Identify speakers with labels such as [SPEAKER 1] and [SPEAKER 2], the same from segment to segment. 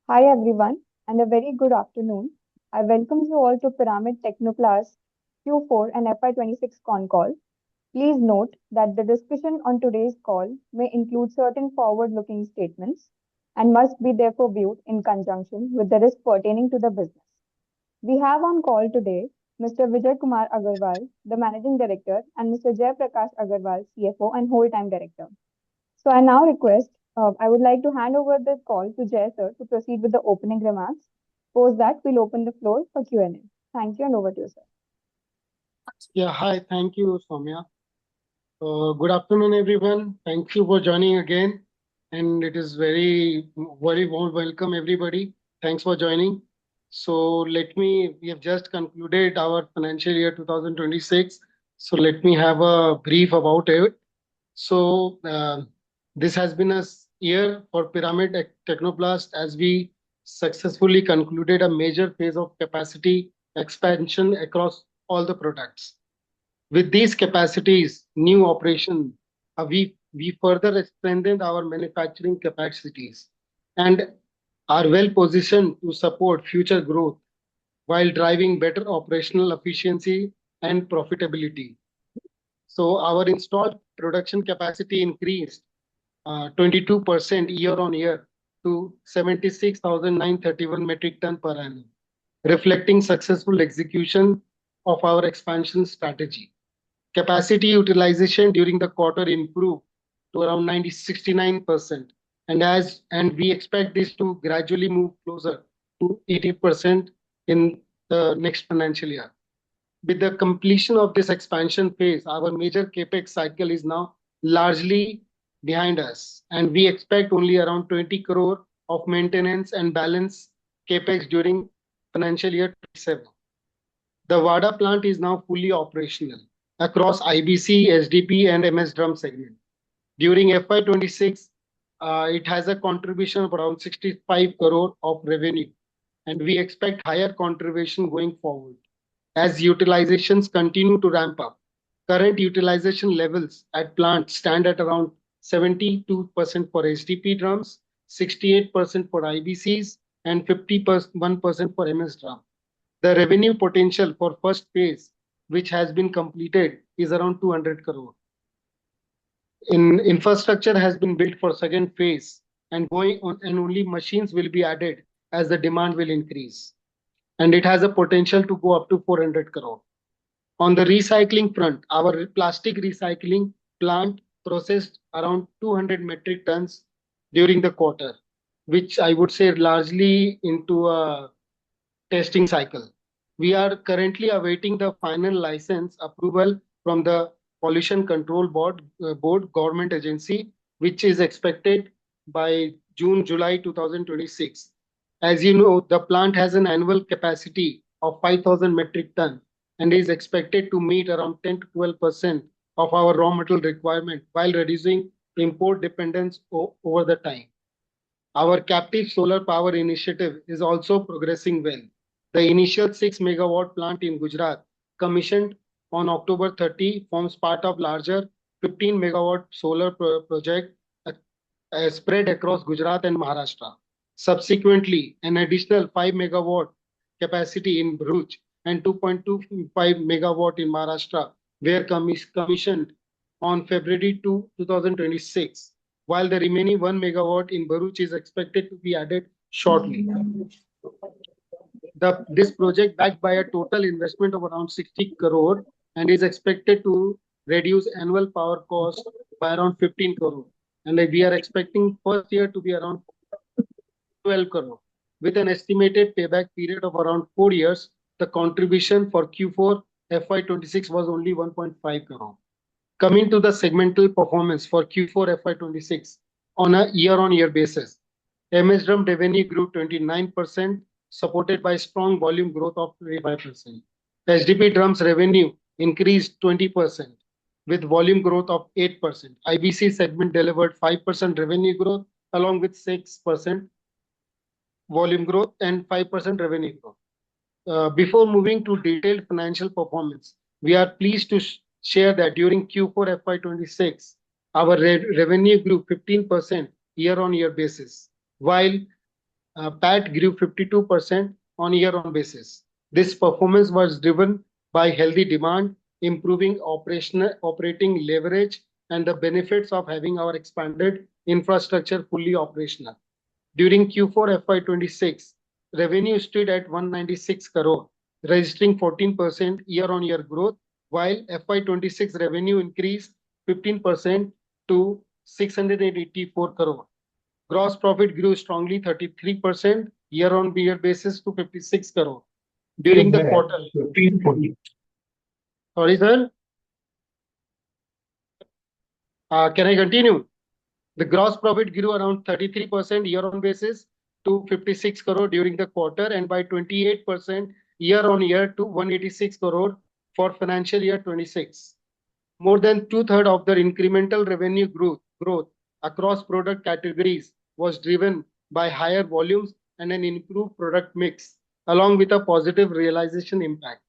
[SPEAKER 1] Hi everyone, and a very good afternoon. I welcome you all to Pyramid Technoplus Q4 and FY26 con call. Please note that the discussion on today's call may include certain forward-looking statements and must be therefore viewed in conjunction with the risk pertaining to the business. We have on call today Mr. Vijay Kumar Agarwal, the Managing Director, and Mr. Jay Prakash Agarwal, CFO and Whole-Time Director. So I would like to hand over the call to Jay sir to proceed with the opening remarks. Post that, we'll open the floor for Q&A. Thank you and over to you, sir.
[SPEAKER 2] Yeah, hi. Thank you, Soumya. Good afternoon, everyone. Thank you for joining again. And it is very warm welcome, everybody. Thanks for joining. We have just concluded our financial year 2026. So let me have a brief about it. So this has been year for Pyramid Technoplast as we successfully concluded a major phase of capacity expansion across all the products. With these capacities, new operation, we further strengthened our manufacturing capacities and are well positioned to support future growth while driving better operational efficiency and profitability. So our installed production capacity increased 22% year on year to 76,931 metric ton per annum, reflecting successful execution of our expansion strategy. Capacity utilization during the quarter improved to around 69%, and we expect this to gradually move closer to 80% in the next financial year. With the completion of this expansion phase, our major CapEx cycle is now largely behind us, and we expect only around 20 crore of maintenance and balance CapEx during financial year 27. The VADA plant is now fully operational across IBC, SDP, and MS Drum segment. During FY26, it has a contribution of around 65 crore of revenue, and we expect higher contribution going forward as utilizations continue to ramp up. Current utilization levels at plant stand at around 72% for SDP drums, 68% for IBCs, and 51% for MS Drum. The revenue potential for first phase, which has been completed, is around 200 crore. Infrastructure has been built for second phase and only machines will be added as the demand will increase. And it has a potential to go up to 400 crore. On the recycling front, our plastic recycling plant processed around 200 metric tons during the quarter, which I would say largely into a testing cycle. We are currently awaiting the final license approval from the Pollution Control Board government agency, which is expected by July 2026. As you know, the plant has an annual capacity of 5,000 metric ton and is expected to meet around 10 to 12% of our raw material requirement while reducing import dependence over the time. Our captive solar power initiative is also progressing well. The initial 6 megawatt plant in Gujarat, commissioned on October 30, forms part of larger 15 megawatt solar project spread across Gujarat and Maharashtra. Subsequently, an additional 5 megawatt capacity in Bharuch and 2.25 megawatt in Maharashtra were commissioned on February 2, 2026, while the remaining 1 megawatt in Bharuch is expected to be added shortly. This project, backed by a total investment of around 60 crore, and is expected to reduce annual power cost by around 15 crore. And we are expecting first year to be around 12 crore. With an estimated payback period of around 4 years, the contribution for Q4 FY26 was only 1.5 crore. Coming to the segmental performance for Q4 FY26 on a year-on-year basis, MS Drum revenue grew 29%, supported by strong volume growth of 25%. SDP Drums revenue increased 20%, with volume growth of 8%. IBC segment delivered 5% revenue growth, along with 6% volume growth and 5% revenue growth. Before moving to detailed financial performance, we are pleased to share that during Q4 FY26, our revenue grew 15% year-on-year basis, while PAT grew 52% on year-on basis. This performance was driven by healthy demand, improving operating leverage, and the benefits of having our expanded infrastructure fully operational. During Q4 FY26, revenue stood at 196 crore, registering 14% year-on-year growth, while FY26 revenue increased 15% to 684 crore. Gross profit grew strongly 33% year-on-year basis to 56 crore. During the quarter, sorry, sir. Can I continue? The gross profit grew around 33% year-on basis to 56 crore during the quarter and by 28% year-on-year to 186 crore for financial year 26. More than two-thirds of the incremental revenue growth across product categories was driven by higher volumes and an improved product mix, along with a positive realization impact.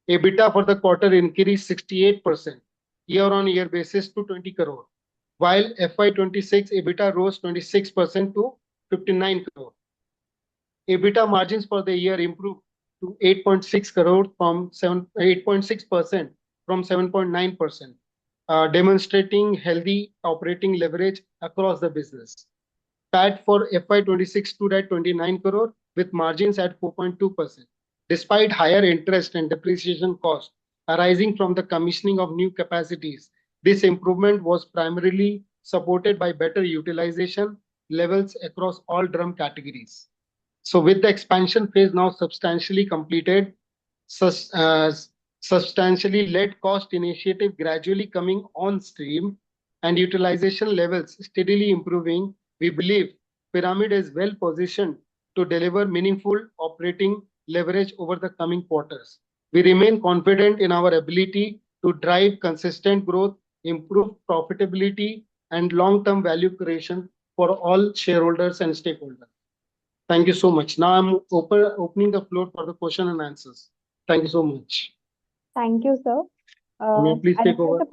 [SPEAKER 2] EBITDA for the quarter increased 68% year-on-year basis to 20 crore, while FY26 EBITDA rose 26% to 59 crore. EBITDA margins for the year improved to 8.6 crore from 8.6% from 7.9%, demonstrating healthy operating leverage across the business. PAT for FY26 stood at 29 crore with margins at 4.2%. Despite higher interest and depreciation costs arising from the commissioning of new capacities, this improvement was primarily supported by better utilization levels across all drum categories. So, with the expansion phase now substantially completed, substantially led cost initiative gradually coming on stream, and utilization levels steadily improving, we believe Pyramid is well positioned to deliver meaningful operating leverage over the coming quarters. We remain confident in our ability to drive consistent growth, improve profitability, and long-term value creation for all shareholders and stakeholders. Thank you so much. Now I'm opening the floor for the question and answers. Thank you so much.
[SPEAKER 1] Thank you, sir.
[SPEAKER 2] May I please
[SPEAKER 1] I
[SPEAKER 2] take
[SPEAKER 1] request
[SPEAKER 2] over?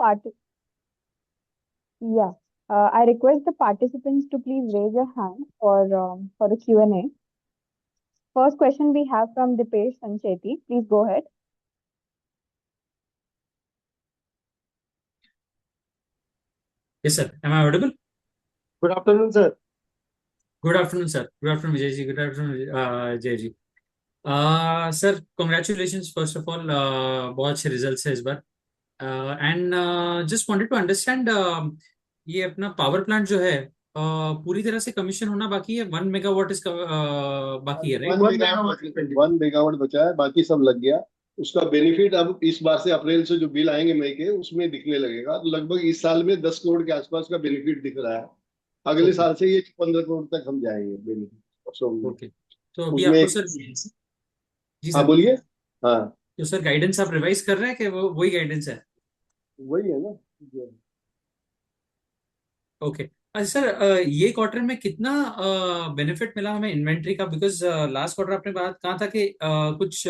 [SPEAKER 1] the I request the participants to please raise your hand for the Q&A. First question we have from Dipesh Sancheti. Please go ahead.
[SPEAKER 3] Yes, sir. Am I audible?
[SPEAKER 2] Good afternoon, sir.
[SPEAKER 3] Good afternoon, sir. Good afternoon, Vijay ji. Good afternoon, Jay ji. Sir, congratulations first of all. बहुत अच्छे results है इस बार. And just wanted to understand ये अपना power plant जो है पूरी तरह से कमीशन होना बाकी है. 1 मेगावाट इसका बाकी है, राइट?
[SPEAKER 4] 1 मेगावाट बचा है, बाकी सब लग गया. उसका बेनिफिट अब इस बार से अप्रैल से जो बिल आएंगे मई के उसमें दिखने लगेगा. तो लगभग इस साल में 10 करोड़ के आसपास का बेनिफिट दिख रहा है. अगले साल से ये 15 करोड़ तक हम जाएंगे बेनिफिट.
[SPEAKER 3] ओके, तो अभी आपको सर जी
[SPEAKER 4] हाँ
[SPEAKER 3] सर
[SPEAKER 4] बोलिए. हाँ
[SPEAKER 3] तो सर गाइडेंस आप रिवाइज कर रहे हैं कि वही गाइडेंस है?
[SPEAKER 4] वही है ना.
[SPEAKER 3] ओके. अच्छा सर, ये क्वार्टर में कितना बेनिफिट मिला हमें इन्वेंट्री का? बिकॉज लास्ट क्वार्टर आपने बात कहा था कि कुछ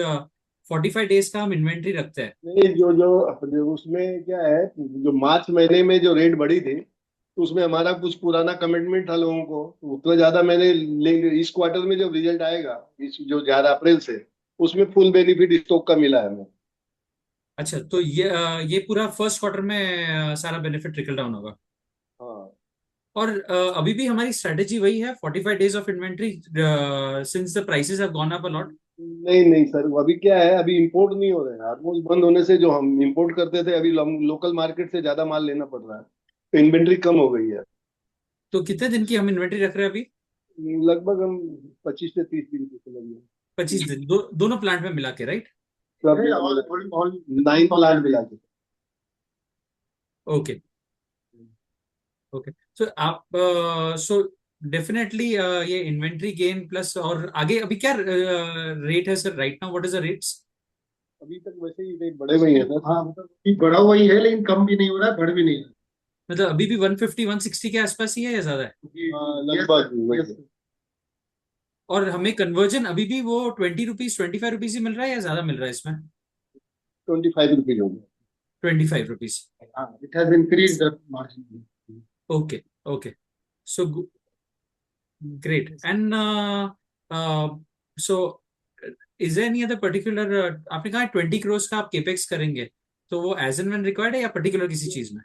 [SPEAKER 3] 45 डेज का हम इन्वेंट्री रखते हैं.
[SPEAKER 4] नहीं, जो उसमें क्या है, जो मार्च महीने में जो रेट बढ़ी थी तो उसमें हमारा कुछ पुराना कमिटमेंट था लोगों को, उतना ज्यादा मैंने इस क्वार्टर में जब रिजल्ट आएगा इस जो 11 अप्रैल से, उसमें फुल बेनिफिट स्टॉक का मिला है हमें.
[SPEAKER 3] अच्छा, तो ये पूरा फर्स्ट क्वार्टर में सारा बेनिफिट ट्रिकल डाउन होगा.
[SPEAKER 4] हाँ.
[SPEAKER 3] और अभी भी हमारी स्ट्रेटेजी वही है, 45 days of inventory since the prices have gone up a lot.
[SPEAKER 4] नहीं सर, अभी क्या है, अभी इंपोर्ट नहीं हो रहे हैं. ऑलमोस्ट बंद होने से जो हम इंपोर्ट करते थे, अभी लोकल मार्केट से ज्यादा माल लेना पड़ रहा है, तो इन्वेंट्री कम हो गई है.
[SPEAKER 3] तो कितने दिन की हम इन्वेंट्री रख रहे हैं अभी?
[SPEAKER 4] लगभग हम 25 से 30 दिन की समझिए.
[SPEAKER 3] 25 दिन दोनों प्लांट में मिला के, राइट?
[SPEAKER 4] सब 9 प्लांट मिला के.
[SPEAKER 3] Okay okay. सो आप सो डेफिनेटली ये इन्वेंट्री गेन प्लस और आगे अभी क्या रेट है sir right now? What is the rates?
[SPEAKER 4] अभी तक वैसे ही रेट बढ़े हुए हैं सर.
[SPEAKER 2] हाँ, मतलब बढ़ा हुआ ही है, लेकिन कम भी नहीं हो रहा है, बढ़ भी नहीं रहा है.
[SPEAKER 3] मतलब अभी भी 150 160 के आसपास ही है या ज्यादा है?
[SPEAKER 4] लगभग.
[SPEAKER 3] और हमें कन्वर्जन अभी भी वो 20 रुपीज 25 रुपीज ही मिल रहा है या ज्यादा मिल रहा है इसमें?
[SPEAKER 4] 25 रुपीज हो गया.
[SPEAKER 3] 25 rupees.
[SPEAKER 2] It has increased the margin.
[SPEAKER 3] Okay okay. So great. And so is there any other particular, आपने कहा 20 करोड़ का आप केपेक्स करेंगे, तो वो एज एंड व्हेन रिक्वायर्ड है या पर्टिकुलर किसी चीज में?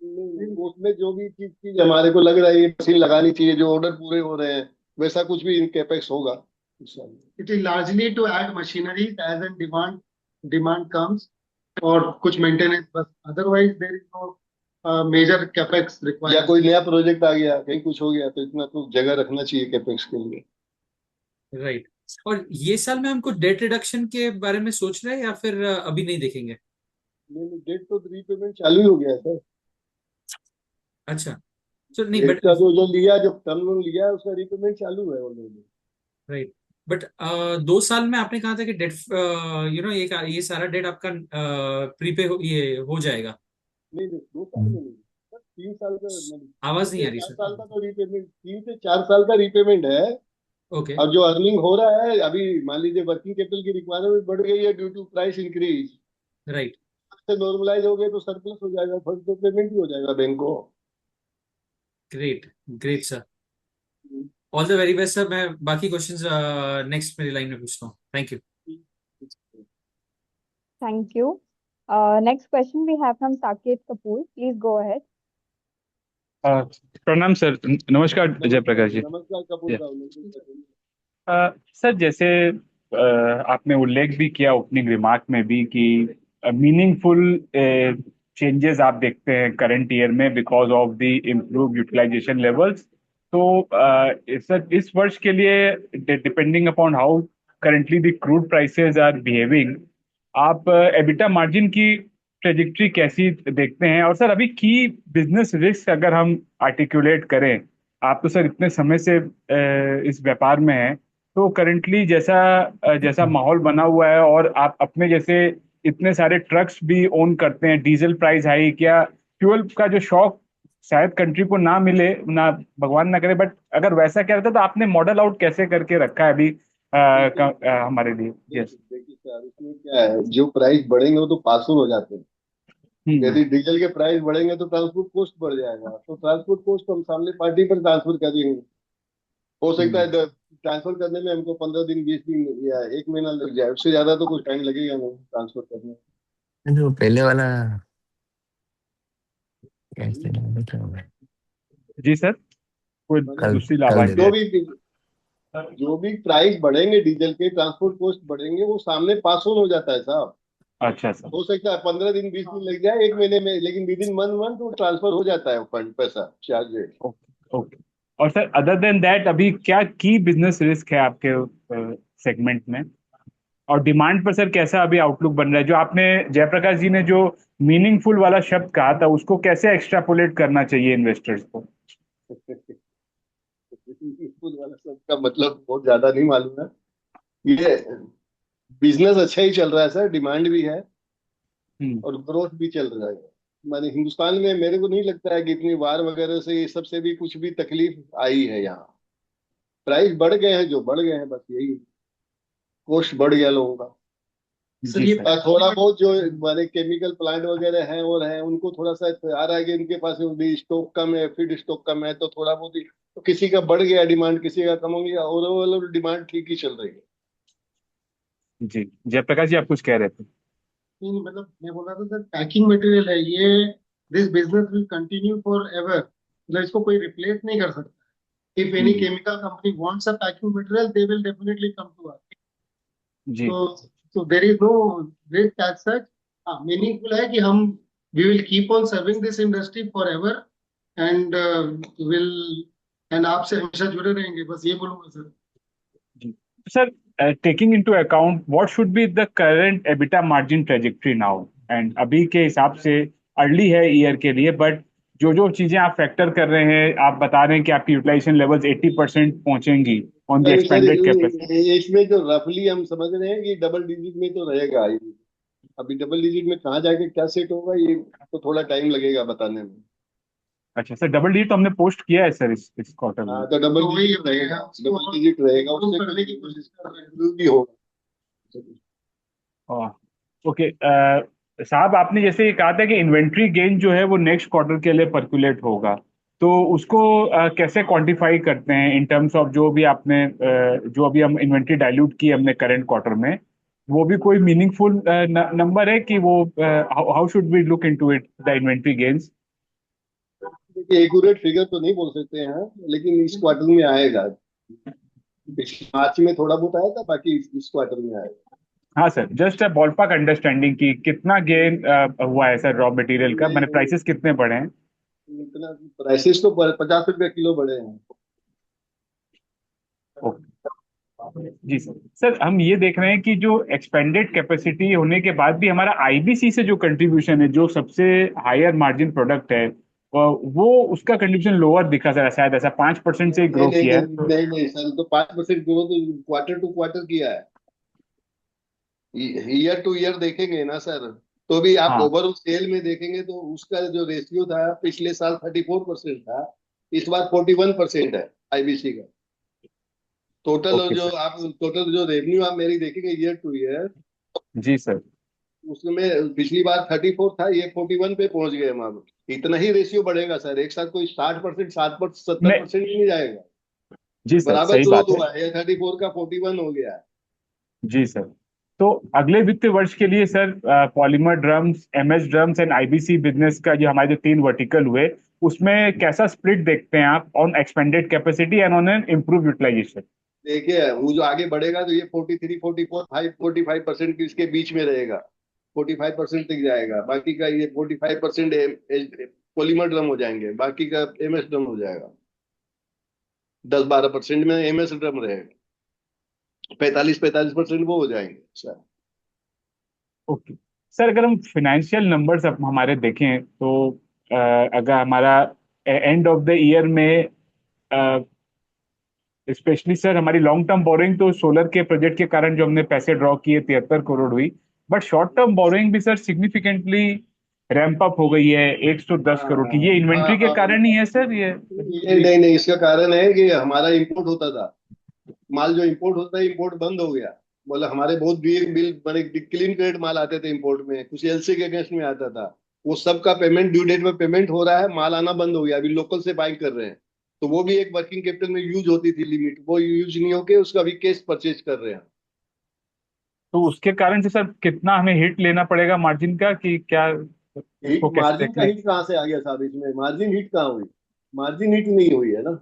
[SPEAKER 4] नहीं, उसमें जो भी चीज हमारे को लग रहा है ये मशीन लगानी चाहिए, जो ऑर्डर पूरे हो रहे हैं, वैसा कुछ भी इन कैपेक्स होगा इस साल।
[SPEAKER 2] It is largely to add machineries as and demand comes, और कुछ मेंटेनेंस बस, otherwise there is no major capex
[SPEAKER 4] या
[SPEAKER 2] required.
[SPEAKER 4] कोई नया प्रोजेक्ट आ गया, कहीं कुछ हो गया, तो इतना तो जगह रखना चाहिए कैपेक्स के लिए।
[SPEAKER 3] राइट। और ये साल में हमको डेट रिडक्शन के बारे में सोच रहे हैं या फिर अभी नहीं देखेंगे?
[SPEAKER 4] नहीं, डेट तो रीपेमेंट चालू ही हो गया है सर।
[SPEAKER 3] अच्छा, तो नहीं
[SPEAKER 4] डेट
[SPEAKER 3] बट
[SPEAKER 4] का जो जो लिया, जो टर्म लोन लिया है, उसका रीपेमेंट चालू है ऑलरेडी।
[SPEAKER 3] राइट, बट 2 साल में आपने कहा था कि डेट ये सारा डेट आपका प्रीपे ये हो जाएगा।
[SPEAKER 4] नहीं नहीं, 2 साल में नहीं सर, 3 साल का मतलब
[SPEAKER 3] आवाज नहीं आ
[SPEAKER 4] 3 से
[SPEAKER 3] रही
[SPEAKER 4] 4
[SPEAKER 3] सर।
[SPEAKER 4] साल का तो रीपेमेंट, 3 से 4 साल का रीपेमेंट है।
[SPEAKER 3] ओके।
[SPEAKER 4] अब जो अर्निंग हो रहा है अभी, मान लीजिए वर्किंग कैपिटल की रिक्वायरमेंट बढ़ गई है due to price increase,
[SPEAKER 3] right.
[SPEAKER 4] से नॉर्मलाइज हो गए तो सरप्लस हो जाएगा, फर्स्ट तो पेमेंट ही हो जाएगा बैंक को।
[SPEAKER 3] Great, great sir, all the very best sir. मैं बाकी क्वेश्चंस नेक्स्ट मेरी लाइन में पूछता हूँ। Thank you.
[SPEAKER 1] Thank you. Next question we have from Saket Kapoor. Please go ahead.
[SPEAKER 5] प्रणाम सर, नमस्कार जयप्रकाश जी।
[SPEAKER 4] नमस्कार कपूर
[SPEAKER 5] Yeah.
[SPEAKER 4] साहब।
[SPEAKER 5] सर जैसे आपने उल्लेख भी किया ओपनिंग रिमार्क में भी कि मीनिंगफुल चेंजेस आप देखते हैं करंट ईयर में because of the improve utilisation levels. तो सर इस वर्ष के लिए depending upon how currently the crude prices are behaving, आप एबिटा मार्जिन की ट्रेजेक्ट्री कैसी देखते हैं? और सर अभी की बिजनेस रिस्क अगर हम आर्टिकुलेट करें, आप तो सर इतने समय से इस व्यापार में हैं, तो करंटली जैसा माहौल बना हुआ है और आप अपने जैसे इतने सारे ट्रक्स भी ओन करते हैं, डीजल प्राइस हाइक या फ्यूल का जो शॉक शायद कंट्री को ना मिले, ना भगवान ना करे, बट अगर वैसा क्या रहता तो आपने मॉडल आउट कैसे करके रखा है अभी हमारे लिए? यस।
[SPEAKER 4] देखिए सर, इसमें क्या है, जो प्राइस बढ़ेंगे वो तो पास ऑन हो जाते हैं। यदि डीजल के प्राइस बढ़ेंगे तो ट्रांसपोर्ट कॉस्ट बढ़ जाएगा, तो ट्रांसपोर्ट कॉस्ट हम सामने पार्टी पर ट्रांसफर कर देंगे। हो सकता है ट्रांसफर करने में हमको 15 दिन 20 दिन या 1 महीना लग जाए, उससे ज्यादा तो कुछ टाइम लगेगा नहीं ट्रांसफर करने में।
[SPEAKER 6] जो पहले वाला कैसे नहीं क्या हुआ?
[SPEAKER 5] जी सर, कोई
[SPEAKER 4] मतलब
[SPEAKER 5] दूसरी
[SPEAKER 6] कल
[SPEAKER 5] लाभार्थी?
[SPEAKER 6] दे
[SPEAKER 4] जो भी प्राइस बढ़ेंगे डीजल के, ट्रांसपोर्ट कॉस्ट बढ़ेंगे, वो सामने पास ऑन हो जाता है साहब।
[SPEAKER 5] अच्छा सर।
[SPEAKER 4] हो सकता है 15 दिन 20 दिन लग जाए, 1 महीने में, लेकिन विद इन मंथ वो ट्रांसफर हो जाता है फंड, पैसा, चार्ज रेट।
[SPEAKER 5] Okay okay. और सर अदर देन दैट अभी क्या की बिजनेस रिस्क है आपके सेगमेंट में? और डिमांड पर सर कैसा अभी आउटलुक बन रहा है? जो आपने जयप्रकाश जी ने जो मीनिंगफुल वाला शब्द कहा था, उसको कैसे एक्सट्रापोलेट करना चाहिए इन्वेस्टर्स को?
[SPEAKER 4] स्कूल वाला सब का मतलब बहुत ज्यादा नहीं मालूम है। ये बिजनेस अच्छा ही चल रहा है सर, डिमांड भी है और ग्रोथ भी चल रहा है। माने हिंदुस्तान में मेरे को नहीं लगता है कि इतनी वार वगैरह से ये सब से भी कुछ भी तकलीफ आई है यहाँ। प्राइस बढ़ गए हैं, जो बढ़ गए हैं, बस यही, कॉस्ट बढ़ गया लोगों का।
[SPEAKER 5] जी
[SPEAKER 2] ये
[SPEAKER 5] सर।
[SPEAKER 4] थोड़ा बहुत जो हमारे केमिकल प्लांट वगैरह हैं और हैं, उनको थोड़ा सा आ रहा है कि उनके पास भी स्टॉक कम है, फीड स्टॉक कम है, तो थोड़ा बहुत ही, तो किसी का बढ़ गया डिमांड, किसी का कम हो गया, ओवरऑल डिमांड ठीक ही चल रही है।
[SPEAKER 5] जी जयप्रकाश जी, आप कुछ कह रहे थे?
[SPEAKER 2] नहीं, मतलब मैं बोल रहा था सर, पैकिंग मटेरियल है ये, this business will continue forever, मतलब इसको कोई रिप्लेस नहीं कर सकता। If any chemical company wants a packing material, they will definitely come to us.
[SPEAKER 5] जी
[SPEAKER 2] तो there is no risk as such. हाँ, मीनिंगफुल है कि हम we will keep on serving this industry forever, and will and आपसे हमेशा जुड़े रहेंगे, बस ये बोलूंगा सर।
[SPEAKER 5] जी sir, taking into account what should be the current EBITDA margin trajectory now, and अभी के हिसाब से अर्ली है ईयर के लिए, बट जो जो चीजें आप फैक्टर कर रहे हैं, आप बता रहे हैं कि आपकी यूटिलाइजेशन लेवल्स 80% पहुंचेंगी on the
[SPEAKER 4] sir
[SPEAKER 5] expanded capacity.
[SPEAKER 4] इसमें जो रफली हम समझ रहे हैं कि डबल डिजिट में तो रहेगा ही। अभी डबल डिजिट में कहाँ जाके क्या सेट होगा, ये तो थोड़ा टाइम लगेगा बताने में।
[SPEAKER 5] अच्छा सर, डबल डिजिट तो हमने पोस्ट किया है सर इस क्वार्टर में।
[SPEAKER 4] हाँ, तो डबल
[SPEAKER 2] तो वही
[SPEAKER 4] डिजिट रहेगा,
[SPEAKER 2] उसको
[SPEAKER 4] डबल डिजिट रहेगा,
[SPEAKER 2] improve
[SPEAKER 4] उससे
[SPEAKER 2] करने की कोशिश कर रहे हैं।
[SPEAKER 4] improve भी होगा।
[SPEAKER 5] ओके। साहब आपने जैसे ये कहा था कि इन्वेंट्री गेन जो है वो नेक्स्ट क्वार्टर के लिए परकुलेट होगा, तो उसको कैसे क्वांटिफाई करते हैं इन टर्म्स ऑफ जो भी आपने जो अभी हम इन्वेंट्री डाइल्यूट की हमने करंट क्वार्टर में, वो भी कोई मीनिंगफुल नंबर है कि वो how should we look into it the inventory gains?
[SPEAKER 4] देखिए एक्यूरेट फिगर तो नहीं बोल सकते हैं, लेकिन इस क्वार्टर में आएगा। पिछले मार्च में थोड़ा बहुत आया था, बाकी इस क्वार्टर में आएगा।
[SPEAKER 5] हाँ sir, just a ballpark understanding की कितना गेन हुआ है सर रॉ मटेरियल का, मैंने प्राइसेस कितने बढ़े हैं?
[SPEAKER 4] इतना प्राइसेस तो 50 रुपये किलो बढ़े हैं।
[SPEAKER 5] ओके जी सर। सर हम ये देख रहे हैं कि जो एक्सपेंडेड कैपेसिटी होने के बाद भी हमारा आईबीसी से जो कंट्रीब्यूशन है, जो सबसे हायर मार्जिन प्रोडक्ट है, वो उसका कंट्रीब्यूशन लोअर दिखा सर, शायद ऐसा 5% से
[SPEAKER 4] नहीं
[SPEAKER 5] ग्रो
[SPEAKER 4] नहीं
[SPEAKER 5] किया
[SPEAKER 4] नहीं
[SPEAKER 5] है तो।
[SPEAKER 4] नहीं नहीं सर, तो 5% ग्रोथ क्वार्टर टू क्वार्टर किया है। ईयर टू ईयर देखेंगे ना सर, तो भी आप
[SPEAKER 5] हाँ
[SPEAKER 4] ओवरऑल सेल में देखेंगे तो उसका जो रेशियो था पिछले साल 34% था, इस बार 41% है आईबीसी का। टोटल
[SPEAKER 5] ओके
[SPEAKER 4] जो
[SPEAKER 5] सर।
[SPEAKER 4] आप टोटल जो रेवेन्यू आप मेरी देखेंगे ईयर टू ईयर,
[SPEAKER 5] जी सर।
[SPEAKER 4] उसमें पिछली बार 34 था, ये 41 पे पहुंच गए हम। अब इतना ही रेशियो बढ़ेगा सर, एक साथ कोई 60%, 60%, सत्तर
[SPEAKER 5] नहीं
[SPEAKER 4] परसेंट नहीं जाएगा।
[SPEAKER 5] जी सर,
[SPEAKER 4] बराबर
[SPEAKER 5] सही बात
[SPEAKER 4] ग्रोथ
[SPEAKER 5] है।
[SPEAKER 4] हुआ है, ये 34 का 41 हो गया है।
[SPEAKER 5] जी सर। तो अगले वित्तीय वर्ष के लिए sir polymer drums, MS drums and IBC business का जो हमारे जो 3 वर्टिकल हुए, उसमें कैसा स्प्लिट देखते हैं आप on expanded capacity and on an improve utilisation?
[SPEAKER 4] देखिए वो जो आगे बढ़ेगा तो ये 43, 44, 45% इसके बीच में रहेगा। 45% तक जाएगा, बाकी का ये 45% पॉलीमर ड्रम हो जाएंगे, बाकी का एमएस ड्रम हो जाएगा। 10-12% में एमएस ड्रम रहेगा, 45% वो हो जाएंगे सर।
[SPEAKER 5] ओके सर, अगर हम फाइनेंशियल नंबर्स अब हमारे देखें तो अगर हमारा एंड ऑफ द ईयर में स्पेशली सर हमारी लॉन्ग टर्म बोरोइंग तो सोलर के प्रोजेक्ट के कारण जो हमने पैसे ड्रॉ किए 73 करोड़ हुई, बट शॉर्ट टर्म बोरोइंग भी सर सिग्निफिकेंटली रैंप अप हो गई है 110 करोड़ की। ये इन्वेंट्री के कारण ही है सर ये?
[SPEAKER 4] ये नहीं नहीं, इसका कारण है कि हमारा इंपोर्ट होता था, माल जो इंपोर्ट होता है इंपोर्ट बंद हो गया। बोला हमारे बहुत बिग बिल बड़े क्लीन क्रेडिट माल आते थे इंपोर्ट में, कुछ एलसी के अगेंस्ट में आता था, वो सब का पेमेंट ड्यू डेट में पेमेंट हो रहा है, माल आना बंद हो गया, अभी लोकल से बाइंग कर रहे हैं। तो वो भी एक वर्किंग कैपिटल में यूज होती थी लिमिट, वो यूज नहीं होके उसका अभी केस परचेज कर रहे हैं।
[SPEAKER 5] तो उसके कारण से सर कितना हमें हिट लेना पड़ेगा मार्जिन का, कि क्या
[SPEAKER 4] हिट
[SPEAKER 5] उसको कैसे
[SPEAKER 4] मार्जिन का
[SPEAKER 5] देखना है?
[SPEAKER 4] हिट कहाँ से आ गया साहब? इसमें मार्जिन हिट कहाँ हुई? मार्जिन हिट नहीं हुई है ना,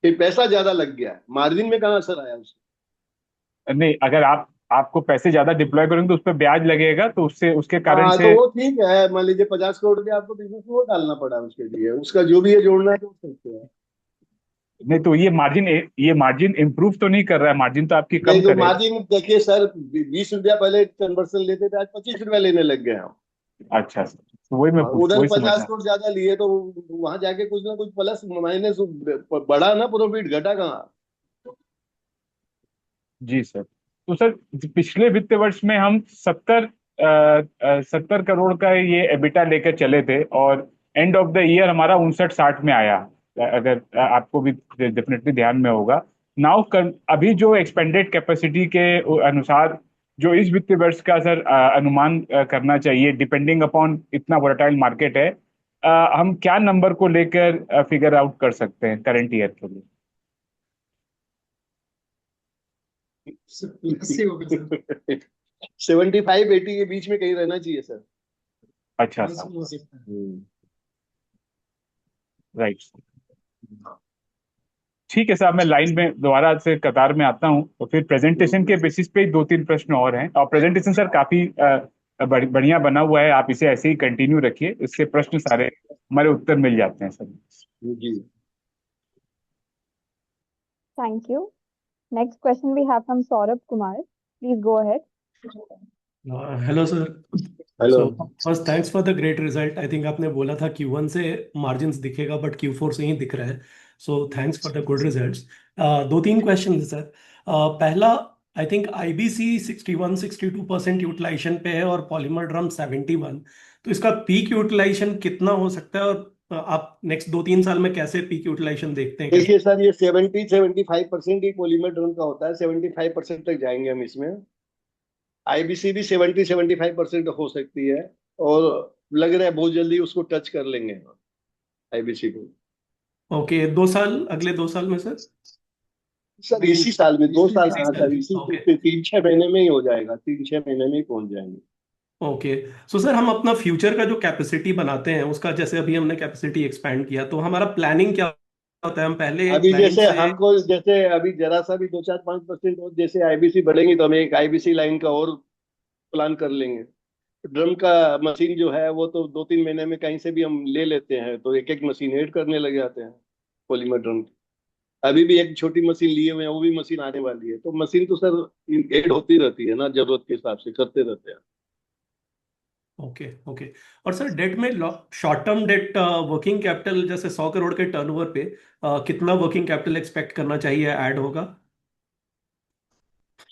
[SPEAKER 4] फिर पैसा ज्यादा लग गया है, मार्जिन में कहाँ असर आया उसका?
[SPEAKER 5] नहीं, अगर आप आपको पैसे ज्यादा डिप्लॉय करेंगे तो उस पर ब्याज लगेगा, तो उससे उसके कारण
[SPEAKER 4] हाँ तो
[SPEAKER 5] से।
[SPEAKER 4] वो ठीक है, मान लीजिए 50 करोड़ के आपको बिजनेस में वो डालना पड़ा, उसके लिए उसका जो भी है जोड़ना है जोड़ सकते हैं।
[SPEAKER 5] नहीं तो ये मार्जिन इंप्रूव तो नहीं कर रहा है, मार्जिन तो आपकी
[SPEAKER 4] नहीं
[SPEAKER 5] कम
[SPEAKER 4] तो
[SPEAKER 5] करेगा।
[SPEAKER 4] मार्जिन देखिए सर, 20 रुपया पहले कन्वर्सन लेते थे, आज 25 रुपया लेने लग गए हम।
[SPEAKER 5] अच्छा सर, तो वही मैं पूछ
[SPEAKER 4] उधर
[SPEAKER 5] वही
[SPEAKER 4] 50
[SPEAKER 5] समझना।
[SPEAKER 4] करोड़ ज्यादा लिए तो वहां जाके कुछ ना कुछ प्लस माइनस बढ़ा ना, प्रॉफिट घटा कहाँ?
[SPEAKER 5] जी सर। तो सर पिछले वित्त वर्ष में हम 70 करोड़ का ये एबिटा लेकर चले थे, और एंड ऑफ द ईयर हमारा 59-60 में आया। अगर आपको भी डेफिनेटली ध्यान में होगा। नाउ अभी जो एक्सपेंडेड कैपेसिटी के अनुसार जो इस वित्तीय वर्ष का सर अनुमान करना चाहिए, डिपेंडिंग अपॉन इतना वोलेटाइल मार्केट है, हम क्या नंबर को लेकर फिगर आउट कर सकते हैं करंट ईयर के लिए?
[SPEAKER 4] 75-80 के बीच में कहीं रहना चाहिए सर।
[SPEAKER 5] अच्छा सर, राइट। ठीक है साहब, मैं लाइन में दोबारा से कतार में आता हूँ, तो फिर प्रेजेंटेशन के बेसिस पे 2-3 प्रश्न और हैं, और प्रेजेंटेशन सर काफी बढ़िया बना हुआ है, आप इसे ऐसे ही कंटिन्यू रखिए, इससे प्रश्न सारे हमारे उत्तर मिल जाते हैं सर।
[SPEAKER 4] जी।
[SPEAKER 1] Thank you. Next question we have from Saurabh Kumar. Please go ahead.
[SPEAKER 7] Hello sir.
[SPEAKER 4] Hello.
[SPEAKER 7] So first thanks for the great result. I think आपने बोला था Q1 से मार्जिन्स दिखेगा, बट Q4 से ही दिख रहा है। So thanks for the good results. 2-3 question है सर। पहला, आई थिंक आईबीसी 61-62% यूटिलाइजेशन पे है और पॉलीमर ड्रम 71। तो इसका पीक यूटिलाइजेशन कितना हो सकता है, और आप नेक्स्ट 2-3 साल में कैसे पीक यूटिलाइजेशन देखते हैं?
[SPEAKER 4] देखिए सर, ये 70-75% ही पॉलीमर ड्रम का होता है, 75% तक जाएंगे हम इसमें। आईबीसी भी 70-75% हो सकती है, और लग रहा है बहुत जल्दी उसको टच कर लेंगे आईबीसी को।
[SPEAKER 7] ओके, 2 साल, अगले 2 साल में सर?
[SPEAKER 4] सर इसी साल में, 2 साल
[SPEAKER 7] इसी
[SPEAKER 4] कहाँ
[SPEAKER 7] साल
[SPEAKER 4] सर,
[SPEAKER 7] में,
[SPEAKER 4] इसी
[SPEAKER 7] ओके।
[SPEAKER 4] 3-6 महीने में ही हो जाएगा, 3-6 महीने में ही पहुंच जाएंगे।
[SPEAKER 7] ओके, सो सर हम अपना फ्यूचर का जो कैपेसिटी बनाते हैं उसका, जैसे अभी हमने कैपेसिटी एक्सपैंड किया, तो हमारा प्लानिंग क्या होता है? हम पहले
[SPEAKER 4] अभी
[SPEAKER 7] क्लाइंट
[SPEAKER 4] जैसे
[SPEAKER 7] से।
[SPEAKER 4] हमको, जैसे अभी जरा सा भी 2-4-5% और जैसे आईबीसी बढ़ेंगी तो हम एक आईबीसी लाइन का और प्लान कर लेंगे। ड्रम का मशीन जो है वो तो 2-3 महीने में कहीं से भी हम ले लेते हैं, तो एक एक मशीन ऐड करने लग जाते हैं पॉलीमर ड्रम की। अभी भी एक छोटी मशीन लिए हुए हैं, वो भी मशीन आने वाली है, तो मशीन तो सर ऐड होती रहती है ना, जरूरत के हिसाब से करते रहते हैं।
[SPEAKER 7] Okay okay. और सर डेट में, short term debt, working capital जैसे 100 करोड़ के टर्नओवर पे कितना वर्किंग कैपिटल एक्सपेक्ट करना चाहिए ऐड होगा?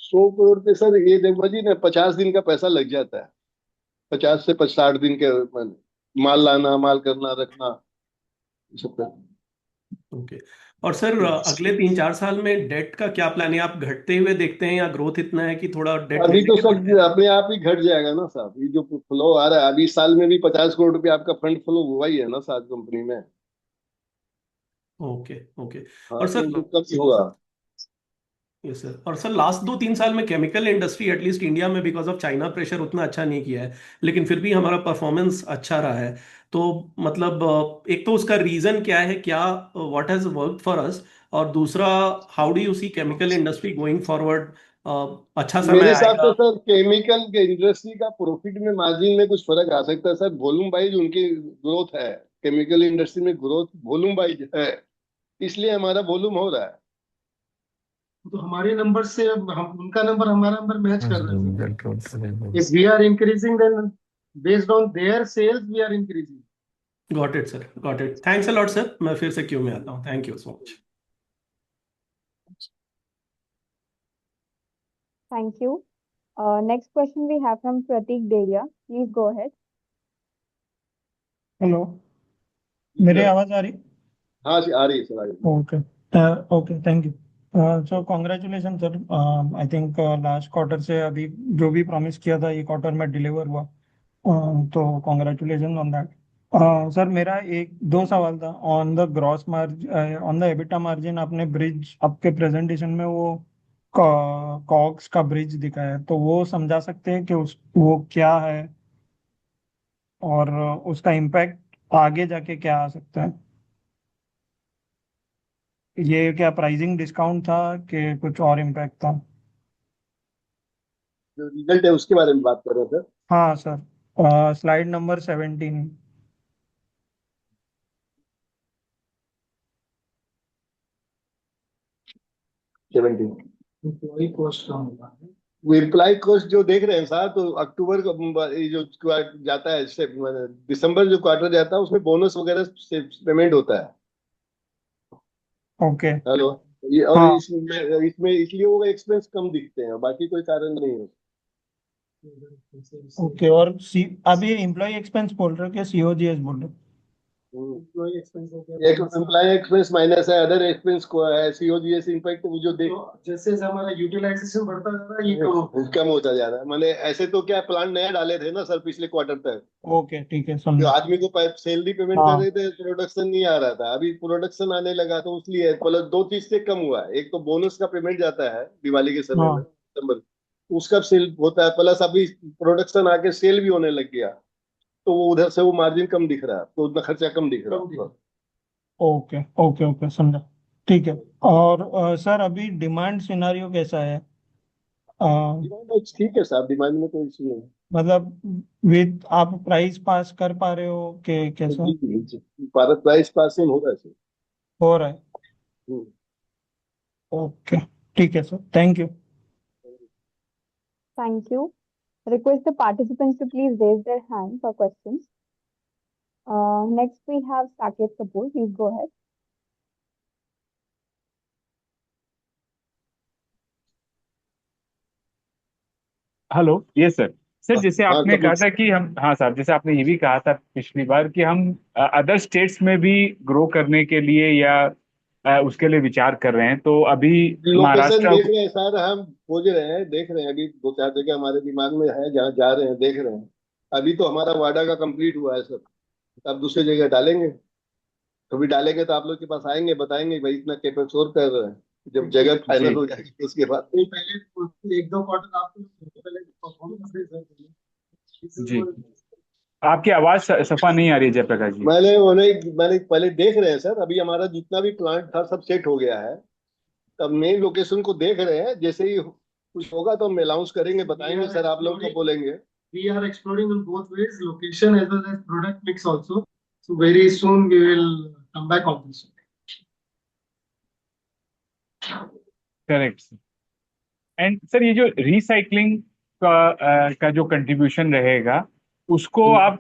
[SPEAKER 4] 100 करोड़ पे सर ये देखो जी ना, 50 दिन का पैसा लग जाता है। 50 से 60 दिन के माल लाना, माल करना, रखना, ये सब का।
[SPEAKER 7] ओके। और सर अगले 3-4 साल में डेट का क्या प्लान है? आप घटते हुए देखते हैं या ग्रोथ इतना है कि थोड़ा डेट
[SPEAKER 4] अभी
[SPEAKER 7] लेने
[SPEAKER 4] तो
[SPEAKER 7] के
[SPEAKER 4] सब
[SPEAKER 7] पड़ते हैं?
[SPEAKER 4] अपने आप ही घट जाएगा ना साहब, ये जो फ्लो आ रहा है, अभी इस साल में भी 50 करोड़ रुपए आपका फंड फ्लो हुआ ही है ना साथ कंपनी में।
[SPEAKER 7] Okay okay.
[SPEAKER 4] हाँ
[SPEAKER 7] और
[SPEAKER 4] तो
[SPEAKER 7] सर,
[SPEAKER 4] वो कब ही हुआ।
[SPEAKER 7] यस सर, और सर लास्ट 2-3 साल में केमिकल इंडस्ट्री एटलीस्ट इंडिया में बिकॉज ऑफ चाइना प्रेशर उतना अच्छा नहीं किया है, लेकिन फिर भी हमारा परफॉर्मेंस अच्छा रहा है। तो मतलब एक तो उसका रीजन क्या है, क्या what has worked for us, और दूसरा, how do you see chemical industry going forward? अच्छा समय
[SPEAKER 4] मेरे हिसाब से
[SPEAKER 7] आएगा?
[SPEAKER 4] सर केमिकल के इंडस्ट्री का प्रॉफिट में, मार्जिन में कुछ फर्क आ सकता है सर, वॉल्यूम वाइज उनकी ग्रोथ है। केमिकल इंडस्ट्री में ग्रोथ वॉल्यूम वाइज है, इसलिए हमारा वॉल्यूम हो रहा है।
[SPEAKER 2] तो हमारे नंबर से अब हम उनका नंबर हमारा नंबर मैच कर रहा है।
[SPEAKER 6] Control से
[SPEAKER 2] if we are increasing then based on their sales we are increasing.
[SPEAKER 7] Got it sir, got it, thanks a lot sir, मैं फिर से क्यू में आता हूँ, thank you so much.
[SPEAKER 1] Thank you. Next question we have from Pratik Delia. Please go ahead.
[SPEAKER 8] Hello,
[SPEAKER 4] जी
[SPEAKER 8] मेरी
[SPEAKER 4] sir.
[SPEAKER 8] आवाज़ आ रही?
[SPEAKER 4] हाँ जी, आ रही है सर, आ रही है।
[SPEAKER 8] Okay okay, thank you. So congratulation sir, I think last quarter से अभी जो भी प्रॉमिस किया था ये क्वार्टर में डिलीवर हुआ, तो कॉन्ग्रेचुलेशन ऑन दैट। सर मेरा एक दो सवाल था on the gross margin, on the EBITDA margin. आपने ब्रिज आपके प्रेजेंटेशन में वो कॉग्स का ब्रिज दिखाया है, तो वो समझा सकते हैं कि उस वो क्या है, और उसका इम्पैक्ट आगे जाके क्या आ सकता है? ये क्या प्राइसिंग डिस्काउंट था कि कुछ और इम्पैक्ट था?
[SPEAKER 4] जो रिजल्ट है उसके बारे में बात कर रहे थे।
[SPEAKER 8] हाँ sir, slide number 17।
[SPEAKER 4] 17।
[SPEAKER 2] Employ cost कम होगा।
[SPEAKER 4] वो एम्प्लॉय कॉस्ट जो देख रहे हैं साहब, तो अक्टूबर को ये जो जाता है, दिसंबर जो क्वार्टर जाता है उसमें बोनस वगैरह से पेमेंट होता है।
[SPEAKER 8] ओके।
[SPEAKER 4] हेलो। ये और
[SPEAKER 8] हाँ
[SPEAKER 4] इसमें इसमें इसलिए वो एक्सपेंस कम दिखते हैं, बाकी कोई कारण नहीं है।
[SPEAKER 8] ओके, और सी अभी एम्प्लॉय एक्सपेंस बोल रहे हो क्या, सीओजीएस बोल रहे हो?
[SPEAKER 2] एम्प्लॉय एक्सपेंस हो गया।
[SPEAKER 4] एक एम्प्लॉय एक्सपेंस माइनस है, अदर एक्सपेंस को है, सीओजीएस इम्पैक्ट वो जो देख।
[SPEAKER 2] तो जैसे जैसे हमारा यूटिलाइजेशन बढ़ता जा रहा है ये
[SPEAKER 4] कम होता जा रहा है। मैंने ऐसे तो क्या प्लान नया डाले थे ना सर पिछले क्वार्टर तक,
[SPEAKER 8] ओके ठीक है,
[SPEAKER 4] जो
[SPEAKER 8] समझा।
[SPEAKER 4] आदमी को सैलरी पेमेंट कर
[SPEAKER 8] हाँ
[SPEAKER 4] रहे थे, प्रोडक्शन नहीं आ रहा था, अभी प्रोडक्शन आने लगा, तो इसलिए प्लस दो चीज से कम हुआ है। एक तो बोनस का पेमेंट जाता है दिवाली के समय में,
[SPEAKER 8] हाँ।
[SPEAKER 4] दिसंबर, उसका सेल होता है, प्लस अभी प्रोडक्शन आके सेल भी होने लग गया, तो वो उधर से वो मार्जिन कम दिख रहा है, तो उतना खर्चा कम दिख रहा है।
[SPEAKER 8] ओके ओके ओके, समझा। ठीक है। और सर अभी डिमांड सिनारियो कैसा है? अ,
[SPEAKER 4] डिमांड ठीक है साहब, डिमांड में कोई इशू नहीं
[SPEAKER 8] मतलब विद आप प्राइस पास कर पा रहे हो कि
[SPEAKER 4] है।
[SPEAKER 8] कैसा
[SPEAKER 4] जी जी जी, भारत प्राइस पासिंग हो रहा है सर।
[SPEAKER 8] हो रहा है?
[SPEAKER 4] हम्म।
[SPEAKER 8] ओके ठीक है sir, thank you.
[SPEAKER 1] Thank you. Request the participants to please raise their hand for questions. Next we have Saket Kapoor. Please go ahead.
[SPEAKER 5] Hello, ये सर। सर जैसे
[SPEAKER 4] हाँ
[SPEAKER 5] आपने
[SPEAKER 4] कपिल।
[SPEAKER 5] कहा था कि हम, हाँ सर, जैसे आपने ये भी कहा था पिछली बार कि हम अदर स्टेट्स में भी ग्रो करने के लिए या उसके लिए विचार कर रहे हैं, तो अभी
[SPEAKER 4] लोकेशन
[SPEAKER 5] महाराष्ट्र।
[SPEAKER 4] देख रहे हैं सर, हम खोज रहे हैं, देख रहे हैं, अभी 2-4 जगह हमारे दिमाग में है जहाँ जा रहे हैं, देख रहे हैं। अभी तो हमारा वाडा का कंप्लीट हुआ है सर, अब दूसरी जगह डालेंगे। तो भी डालेंगे तो आप लोग के पास आएंगे, बताएंगे भाई इतना कैपेक्स और कर रहे हैं। जब जगह फाइनल
[SPEAKER 5] जी
[SPEAKER 4] हो जाएगी तो उसके बाद
[SPEAKER 2] नहीं, पहले एक दो क्वार्टर आप पहले परफॉर्मेंस दे सकते
[SPEAKER 5] जी।
[SPEAKER 2] हैं।
[SPEAKER 5] आपकी आवाज सफा नहीं आ रही है जयप्रकाश जी।
[SPEAKER 4] मैंने पहले देख रहे हैं सर, अभी हमारा जितना भी प्लांट था सब सेट हो गया है। तब मेन लोकेशन को देख रहे हैं, जैसे ही कुछ होगा तो हम अनाउंस करेंगे, बताएंगे सर, आप लोग को बोलेंगे।
[SPEAKER 2] We are exploring in both ways, location as well as product mix also. So very soon we will come back on this.
[SPEAKER 5] Correct. And sir ये जो रिसाइकलिंग का जो कंट्रीब्यूशन रहेगा उसको आप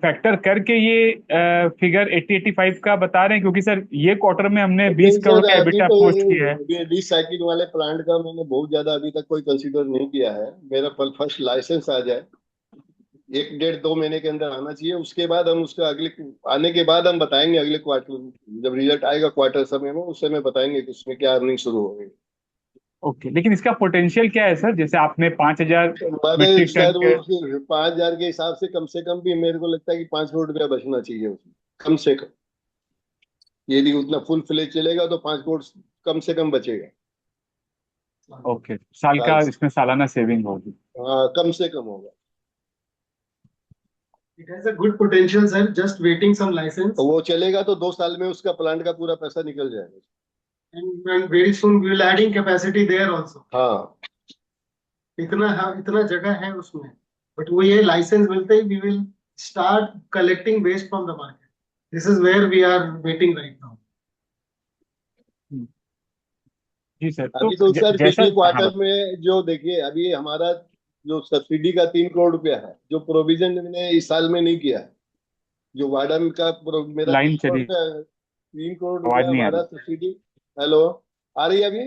[SPEAKER 5] फैक्टर करके ये फिगर 80-85 का बता रहे हैं, क्योंकि सर ये क्वार्टर में हमने 20
[SPEAKER 4] नहीं
[SPEAKER 5] करोड़
[SPEAKER 4] सर,
[SPEAKER 5] का
[SPEAKER 4] अभी
[SPEAKER 5] एबिटा
[SPEAKER 4] तो
[SPEAKER 5] पोस्ट किया है।
[SPEAKER 4] ये रिसाइकिल वाले प्लांट का मैंने बहुत ज्यादा अभी तक कोई कंसीडर नहीं किया है। मेरा फर्स्ट लाइसेंस आ जाए, 1 डेढ़ 2 महीने के अंदर आना चाहिए, उसके बाद हम उसका अगले आने के बाद हम बताएंगे। अगले क्वार्टर जब रिजल्ट आएगा क्वार्टर समय में, उस समय बताएंगे कि उसमें क्या अर्निंग शुरू हो गई।
[SPEAKER 5] ओके, लेकिन इसका पोटेंशियल क्या है सर? जैसे आपने 5,000
[SPEAKER 4] मैंने
[SPEAKER 5] मीट्रिक टन
[SPEAKER 4] सर
[SPEAKER 5] के।
[SPEAKER 4] वो 5,000 के हिसाब से कम भी मेरे को लगता है कि 5 करोड़ रुपया बचना चाहिए उसमें, कम से कम। यदि उतना फुल फ्लेज चलेगा तो 5 करोड़ कम से कम बचेगा।
[SPEAKER 5] ओके, साल का
[SPEAKER 4] साल से।
[SPEAKER 5] इसमें सालाना सेविंग होगी।
[SPEAKER 4] हाँ, कम से कम होगा।
[SPEAKER 2] It has a good potential, sir. Just waiting some license,
[SPEAKER 4] तो वो चलेगा तो 2 साल में उसका प्लांट का पूरा पैसा निकल जाएगा।
[SPEAKER 2] and very soon we will adding capacity there also.
[SPEAKER 4] हाँ,
[SPEAKER 2] इतना जगह है उसमें, but वो ये लाइसेंस मिलते ही we will start collecting waste from the market. This is where we are waiting right now.
[SPEAKER 5] जी सर।
[SPEAKER 4] अभी तो सर
[SPEAKER 5] जैसा
[SPEAKER 4] पिछले
[SPEAKER 5] हाँ
[SPEAKER 4] क्वार्टर में जो देखिए, अभी हमारा जो सब्सिडी का 3 करोड़ रुपया है, जो प्रोविजन मैंने इस साल में नहीं किया है, जो वार्डन का मेरा
[SPEAKER 5] लाइन चली,
[SPEAKER 4] 3 करोड़
[SPEAKER 5] आवाज
[SPEAKER 4] रुपया
[SPEAKER 5] नहीं आ
[SPEAKER 4] हमारा
[SPEAKER 5] रही।
[SPEAKER 4] सब्सिडी। हेलो, आ रही है अभी?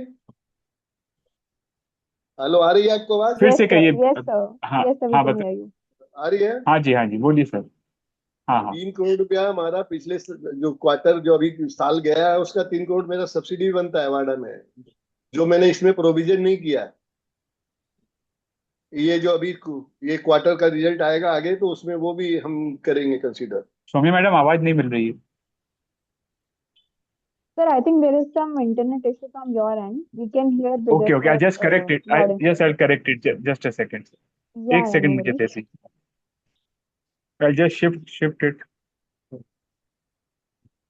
[SPEAKER 4] हेलो, आ रही है आपको आवाज?
[SPEAKER 5] फिर
[SPEAKER 1] Yes,
[SPEAKER 5] से
[SPEAKER 1] sir.
[SPEAKER 5] कहिए।
[SPEAKER 1] Yes, sir.
[SPEAKER 5] हाँ
[SPEAKER 1] Yes, sir. We
[SPEAKER 5] हाँ
[SPEAKER 1] can hear you.
[SPEAKER 4] आ रही है?
[SPEAKER 5] हाँ जी बोलिए सर। हाँ हाँ
[SPEAKER 4] 3 करोड़ रुपया हमारा पिछले जो क्वार्टर जो अभी साल गया है उसका 3 करोड़ मेरा सब्सिडी बनता है वार्डन में, जो मैंने इसमें प्रोविजन नहीं किया है। ये जो अभी ये क्वार्टर का रिजल्ट आएगा आगे, तो उसमें वो भी हम करेंगे कंसीडर।
[SPEAKER 5] सौम्या मैडम, आवाज नहीं मिल रही है।
[SPEAKER 1] Sir, I think there is some internet issue from your end. We can hear
[SPEAKER 5] okay
[SPEAKER 1] Bijay
[SPEAKER 5] okay, I
[SPEAKER 1] sir
[SPEAKER 5] just correct it,
[SPEAKER 1] loud and clear.
[SPEAKER 5] I correct it, just a second.
[SPEAKER 1] Yeah,
[SPEAKER 5] एक
[SPEAKER 1] yeah, no
[SPEAKER 5] second मुझे
[SPEAKER 1] worries.
[SPEAKER 5] जैसे I just shift it,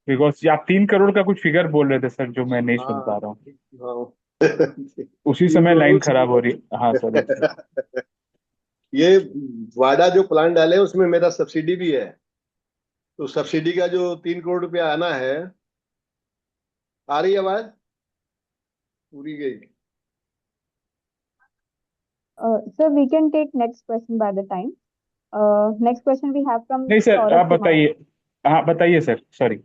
[SPEAKER 5] because आप 3 करोड़ का कुछ figure बोल रहे थे sir, जो मैं नहीं सुन पा
[SPEAKER 4] हाँ
[SPEAKER 5] रहा हूँ।
[SPEAKER 4] हाँ।
[SPEAKER 5] उसी
[SPEAKER 4] तीन
[SPEAKER 5] समय लाइन
[SPEAKER 4] करोड़
[SPEAKER 5] खराब हो रही। हाँ सर।
[SPEAKER 4] ये वाडा जो प्लान डाले उसमें मेरा सब्सिडी भी है, तो सब्सिडी का जो 3 करोड़ रुपया आना है। आ रही है आवाज? पूरी गई।
[SPEAKER 1] Sir, we can take next question by the time. Next question we have from
[SPEAKER 5] नहीं सर,
[SPEAKER 1] Saurabh
[SPEAKER 5] आप
[SPEAKER 1] Kumar.
[SPEAKER 5] बताइए। हाँ बताइए सर, सॉरी,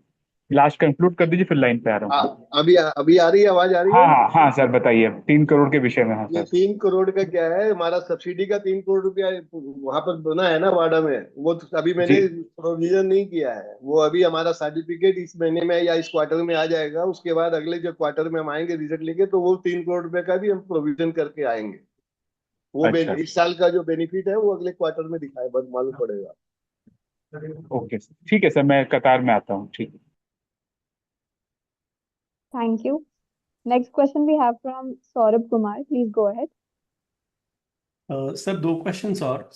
[SPEAKER 5] लास्ट कंक्लूड कर दीजिए, फिर लाइन पे आ रहा हूँ।
[SPEAKER 4] अभी अभी आ रही है आवाज? आ रही है?
[SPEAKER 5] हाँ सर बताइए, 3 करोड़ के विषय में। हाँ
[SPEAKER 4] ये
[SPEAKER 5] सर।
[SPEAKER 4] 3 करोड़ का क्या है, हमारा सब्सिडी का 3 करोड़ रुपया वहां पर बना है ना वाडा में, वो तो अभी मैंने
[SPEAKER 5] जी
[SPEAKER 4] प्रोविजन नहीं किया है। वो अभी हमारा सर्टिफिकेट इस महीने में या इस क्वार्टर में आ जाएगा, उसके बाद अगले जो क्वार्टर में हम आएंगे रिजल्ट लेके, तो वो 3 करोड़ रुपए का भी हम प्रोविजन करके आएंगे। वो
[SPEAKER 5] अच्छा
[SPEAKER 4] इस साल का जो बेनिफिट है वो अगले क्वार्टर में दिखाए, बस मालूम पड़ेगा।
[SPEAKER 5] ओके सर, ठीक है सर, मैं कतार में आता हूँ। ठीक है।
[SPEAKER 1] Thank you. Next question we have from Saurabh Kumar. Please go ahead.
[SPEAKER 7] Sir दो क्वेश्चंस और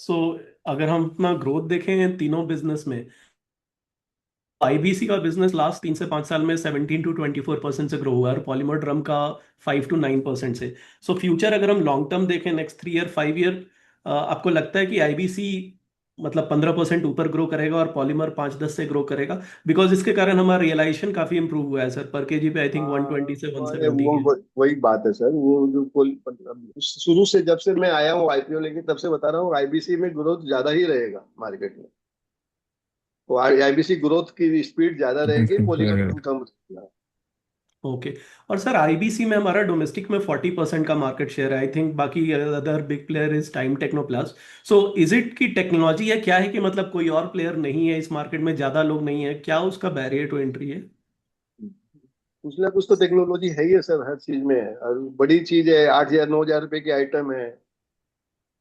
[SPEAKER 7] अगर हम अपना ग्रोथ देखें तीनों बिजनेस में, आईबीसी का बिजनेस लास्ट 3 से 5 साल में 17 to 24% से ग्रो हुआ है और पॉलीमर ड्रम का 5 to 9% से। फ्यूचर अगर हम लॉन्ग टर्म देखें नेक्स्ट 3 ईयर 5 ईयर, आपको लगता है कि आईबीसी मतलब 15% ऊपर ग्रो करेगा और पॉलीमर 5-10 से ग्रो करेगा? बिकॉज इसके कारण हमारा रियलाइजेशन काफी इंप्रूव हुआ है सर, पर केजी पे आई थिंक 120 से 170 की है।
[SPEAKER 4] वही बात है सर, वो जो शुरू से जब से मैं आया हूँ आईपीओ लेके, तब से बता रहा हूँ आईबीसी में ग्रोथ ज्यादा ही रहेगा मार्केट में। तो आईबीसी ग्रोथ की स्पीड ज्यादा रहेगी, पॉलीमर कम रहेगा।
[SPEAKER 7] ओके। और सर आईबीसी में हमारा डोमेस्टिक में 40% का मार्केट शेयर है, आई थिंक बाकी other big player is Time Technoplast. Is it की टेक्नोलॉजी है क्या है कि मतलब कोई और प्लेयर नहीं है इस मार्केट में, ज्यादा लोग नहीं है, क्या उसका बैरियर टू एंट्री है?
[SPEAKER 4] कुछ ना कुछ तो टेक्नोलॉजी है ही है सर, हर चीज में है। और बड़ी चीज है, 8,000 9,000 रुपए की आइटम है।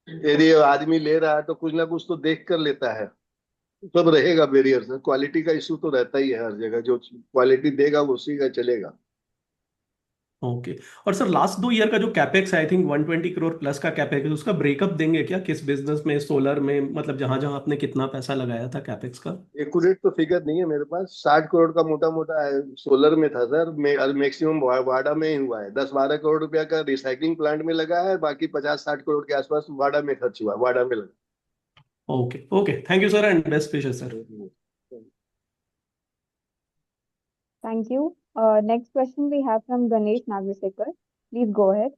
[SPEAKER 4] यदि आदमी ले रहा है तो कुछ ना कुछ तो देख कर लेता है। सब रहेगा बैरियर सर, क्वालिटी का इशू तो रहता ही है हर जगह, जो क्वालिटी देगा वो उसी का चलेगा।
[SPEAKER 7] ओके। और सर लास्ट 2 ईयर का जो कैपेक्स है, आई थिंक 120 करोड़ प्लस का कैपेक्स, उसका ब्रेकअप देंगे क्या, किस बिजनेस में, सोलर में, मतलब जहां जहां आपने कितना पैसा लगाया था कैपेक्स का?
[SPEAKER 4] एक्यूरेट तो फिगर नहीं है मेरे पास, 60 करोड़ का मोटा मोटा सोलर में था सर, मैक्सिमम वाडा में ही हुआ है, 10-12 करोड़ रुपया का रिसाइकलिंग प्लांट में लगा है, बाकी 50-60 करोड़ के आसपास वाडा में खर्च हुआ, वाडा में
[SPEAKER 7] okay okay, thank you sir and best wishes sir.
[SPEAKER 4] लगा।
[SPEAKER 1] Thank you. Next question we have from Ganesh Nagarsekar. Please go ahead.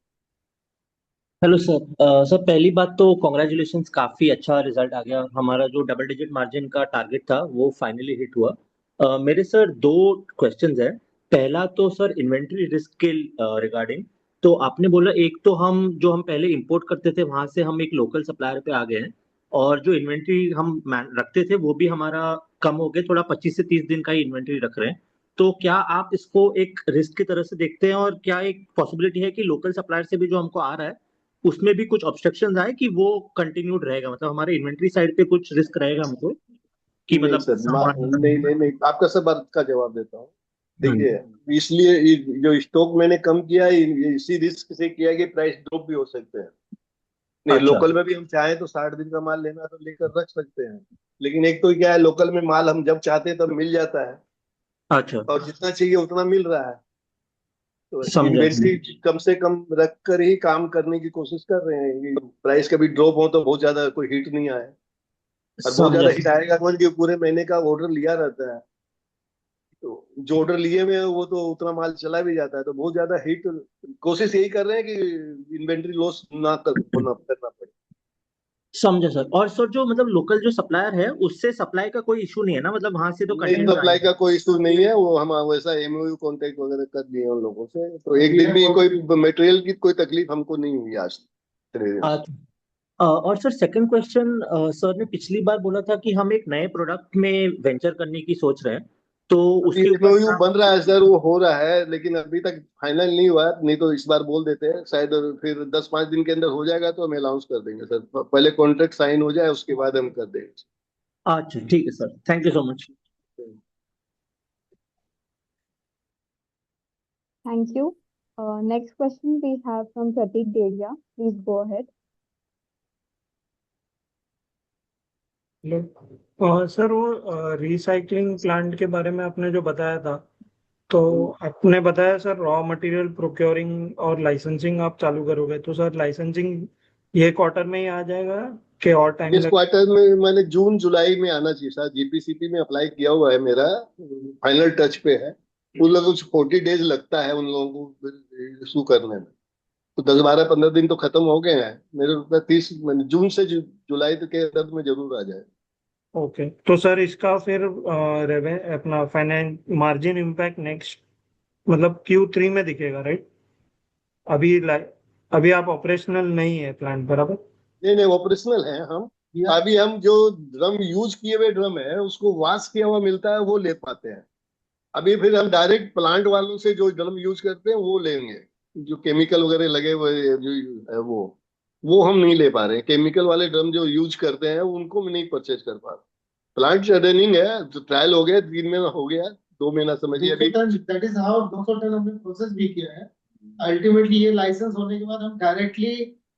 [SPEAKER 9] Hello sir. Sir पहली बात तो कॉन्ग्रेचुलेशंस, काफ़ी अच्छा रिजल्ट आ गया। हमारा जो डबल डिजिट मार्जिन का टारगेट था वो फाइनली हिट हुआ। मेरे सर 2 क्वेश्चंस हैं। पहला तो सर इन्वेंट्री रिस्क के रिगार्डिंग, तो आपने बोला एक तो हम पहले इंपोर्ट करते थे वहां से हम एक लोकल सप्लायर पे आ गए हैं, और जो इन्वेंट्री हम रखते थे वो भी हमारा कम हो गया, थोड़ा 25 से 30 दिन का ही इन्वेंट्री रख रहे हैं। तो क्या आप इसको एक रिस्क की तरह से देखते हैं, और क्या एक पॉसिबिलिटी है कि लोकल सप्लायर से भी जो हमको आ रहा है उसमें भी कुछ ऑब्स्ट्रक्शंस आए कि वो कंटिन्यूड रहेगा, मतलब हमारे इन्वेंट्री साइड पे कुछ रिस्क रहेगा हमको कि
[SPEAKER 4] नहीं
[SPEAKER 9] मतलब
[SPEAKER 4] सर,
[SPEAKER 9] सामान।
[SPEAKER 4] नहीं नहीं नहीं, आपका सब बात का जवाब देता हूँ।
[SPEAKER 9] हम्म।
[SPEAKER 4] देखिए, इसलिए जो स्टॉक मैंने कम किया है, इसी रिस्क से किया है कि प्राइस ड्रॉप भी हो सकते हैं। नहीं,
[SPEAKER 9] अच्छा।
[SPEAKER 4] लोकल में भी हम चाहें तो 60 दिन का माल लेना है तो लेकर रख सकते हैं, लेकिन एक तो क्या है, लोकल में माल हम जब चाहते हैं तब मिल जाता है,
[SPEAKER 9] अच्छा,
[SPEAKER 4] और जितना चाहिए उतना मिल रहा है, तो
[SPEAKER 9] समझा।
[SPEAKER 4] इन्वेंट्री कम से कम रख कर ही काम करने की कोशिश कर रहे हैं। प्राइस कभी ड्रॉप हो तो बहुत ज्यादा कोई हिट नहीं आए, और बहुत
[SPEAKER 9] समझा
[SPEAKER 4] ज्यादा हिट आएगा कौन, कि पूरे महीने का ऑर्डर लिया रहता है, तो जो ऑर्डर लिए हुए हैं वो तो उतना माल चला भी जाता है, तो बहुत ज्यादा हिट, कोशिश यही कर रहे हैं कि इन्वेंट्री लॉस ना करना पड़े।
[SPEAKER 9] समझा सर। और सर जो मतलब लोकल जो सप्लायर है उससे सप्लाई का कोई इशू नहीं है ना, मतलब वहां से तो
[SPEAKER 4] नहीं,
[SPEAKER 9] कंटिन्यू
[SPEAKER 4] सप्लाई
[SPEAKER 9] आएगा?
[SPEAKER 4] का कोई इशू नहीं है, वो हम वैसा एमओयू कॉन्टेक्ट वगैरह कर दिए हैं उन लोगों से, तो एक दिन भी कोई मटेरियल की कोई तकलीफ हमको नहीं हुई आज तक।
[SPEAKER 9] अच्छा। और सर सेकंड क्वेश्चन, सर ने पिछली बार बोला था कि हम एक नए प्रोडक्ट में वेंचर करने की सोच रहे हैं, तो
[SPEAKER 4] अभी
[SPEAKER 9] उसके ऊपर
[SPEAKER 4] एमओयू
[SPEAKER 9] क्या?
[SPEAKER 4] बन रहा है सर, वो हो रहा है, लेकिन अभी तक फाइनल नहीं हुआ है, नहीं तो इस बार बोल देते हैं शायद, फिर 10-5 दिन के अंदर हो जाएगा तो हम अनाउंस कर देंगे सर, पहले कॉन्ट्रैक्ट साइन हो जाए उसके बाद हम कर देंगे।
[SPEAKER 9] अच्छा ठीक है sir, thank you so much.
[SPEAKER 1] Thank you. Next question we have from Pratik Dedia. Please go ahead.
[SPEAKER 8] Hello sir, वो रिसाइकलिंग प्लांट के बारे में आपने जो बताया था, तो आपने बताया सर रॉ मटेरियल प्रोक्योरिंग और लाइसेंसिंग आप चालू करोगे, तो सर लाइसेंसिंग ये क्वार्टर में ही आ जाएगा कि और टाइम
[SPEAKER 4] इस
[SPEAKER 8] लग?
[SPEAKER 4] क्वार्टर में मैंने जून जुलाई में आना चाहिए था, जीपीसीपी में अप्लाई किया हुआ है मेरा, फाइनल टच पे है। उन लोगों को 40 डेज लगता है उन लोगों को इशू करने में, तो 10-12-15 दिन तो खत्म हो गए हैं मेरे रुपये, 30 जून से जुलाई तक के अंदर में जरूर आ जाए।
[SPEAKER 8] ओके, तो सर इसका फिर रेवे अपना फाइनेंस मार्जिन इम्पैक्ट नेक्स्ट मतलब Q3 में दिखेगा, राइट? अभी अभी आप ऑपरेशनल नहीं है प्लांट, बराबर?
[SPEAKER 4] नहीं नहीं, ऑपरेशनल है हम। अभी हम जो ड्रम यूज किए हुए ड्रम है उसको वॉश किया हुआ मिलता है, वो ले पाते हैं। अभी फिर हम डायरेक्ट प्लांट वालों से जो ड्रम यूज करते हैं वो लेंगे, जो केमिकल वगैरह लगे हुए जो है वो हम नहीं ले पा रहे हैं। केमिकल वाले ड्रम जो यूज करते हैं उनको भी नहीं परचेज कर पा रहे। प्लांट रनिंग है, तो ट्रायल हो गया, 3 महीना हो गया, 2 महीना समझिए अभी।
[SPEAKER 2] दैट इज हाउ 200 टन हमने प्रोसेस भी किया है। अल्टीमेटली ये लाइसेंस होने के बाद हम directly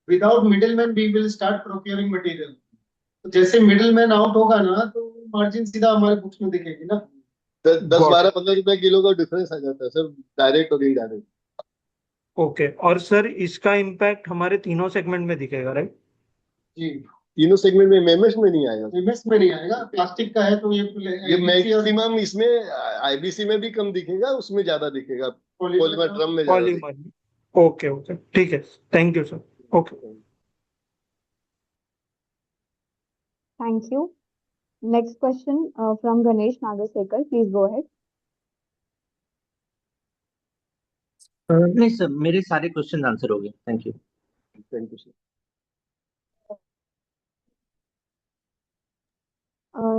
[SPEAKER 2] without middleman we will start procuring material. तो जैसे मिडिलमैन आउट होगा ना तो मार्जिन सीधा हमारे बुक्स में दिखेगी ना।
[SPEAKER 4] 10-12-15 रुपए किलो का डिफरेंस आ जाता है सर, डायरेक्ट और इनडायरेक्ट।
[SPEAKER 8] ओके, और सर इसका इम्पैक्ट हमारे तीनों सेगमेंट में दिखेगा, राइट?
[SPEAKER 2] जी,
[SPEAKER 4] तीनों सेगमेंट में, एमएस में नहीं आएगा।
[SPEAKER 2] एमएस में नहीं आएगा, प्लास्टिक का है तो
[SPEAKER 4] ये मैक्सिमम इसमें आईबीसी में भी कम दिखेगा, उसमें ज्यादा दिखेगा, पॉलीमर ड्रम में ज्यादा दिखेगा।
[SPEAKER 8] पॉलीमर। ओके ओके, ठीक है, thank you sir. Okay.
[SPEAKER 1] Thank you. Next question from Ganesh Nagarsekar. Please go ahead.
[SPEAKER 9] नहीं सर, मेरे सारे क्वेश्चन आंसर हो गए, thank you.
[SPEAKER 4] Thank you sir.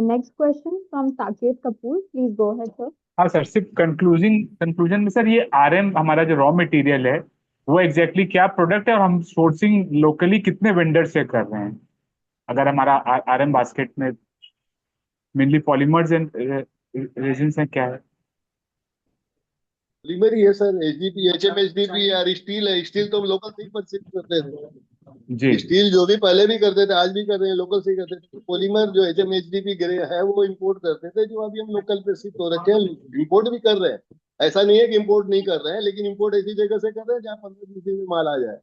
[SPEAKER 1] Next question from Saket Kapoor. Please go ahead, sir.
[SPEAKER 5] हाँ sir, सिर्फ conclusion में sir, ये RM हमारा जो रॉ मटेरियल है वो एग्जैक्टली क्या प्रोडक्ट है, और हम सोर्सिंग लोकली कितने वेंडर से कर रहे हैं, अगर हमारा आरएम बास्केट में? मेनली पॉलीमर्स एंड रेजिन्स हैं, क्या है?
[SPEAKER 4] पॉलीमर ही है सर, एचडीपी, एचएमएचडीपी यार, स्टील है। स्टील तो हम लोकल से ही परचेज करते थे।
[SPEAKER 5] जी
[SPEAKER 4] स्टील जो भी पहले भी करते थे, आज भी कर रहे हैं, लोकल से ही करते थे। पॉलीमर जो एचएमएचडीपी ग्रे है वो इंपोर्ट करते थे, जो अभी हम लोकल पे शिफ्ट हो रखे हैं। इंपोर्ट भी कर रहे हैं, ऐसा नहीं है कि इंपोर्ट नहीं कर रहे हैं, लेकिन इंपोर्ट ऐसी जगह से कर रहे हैं जहाँ 15-20 दिन में माल आ जाए,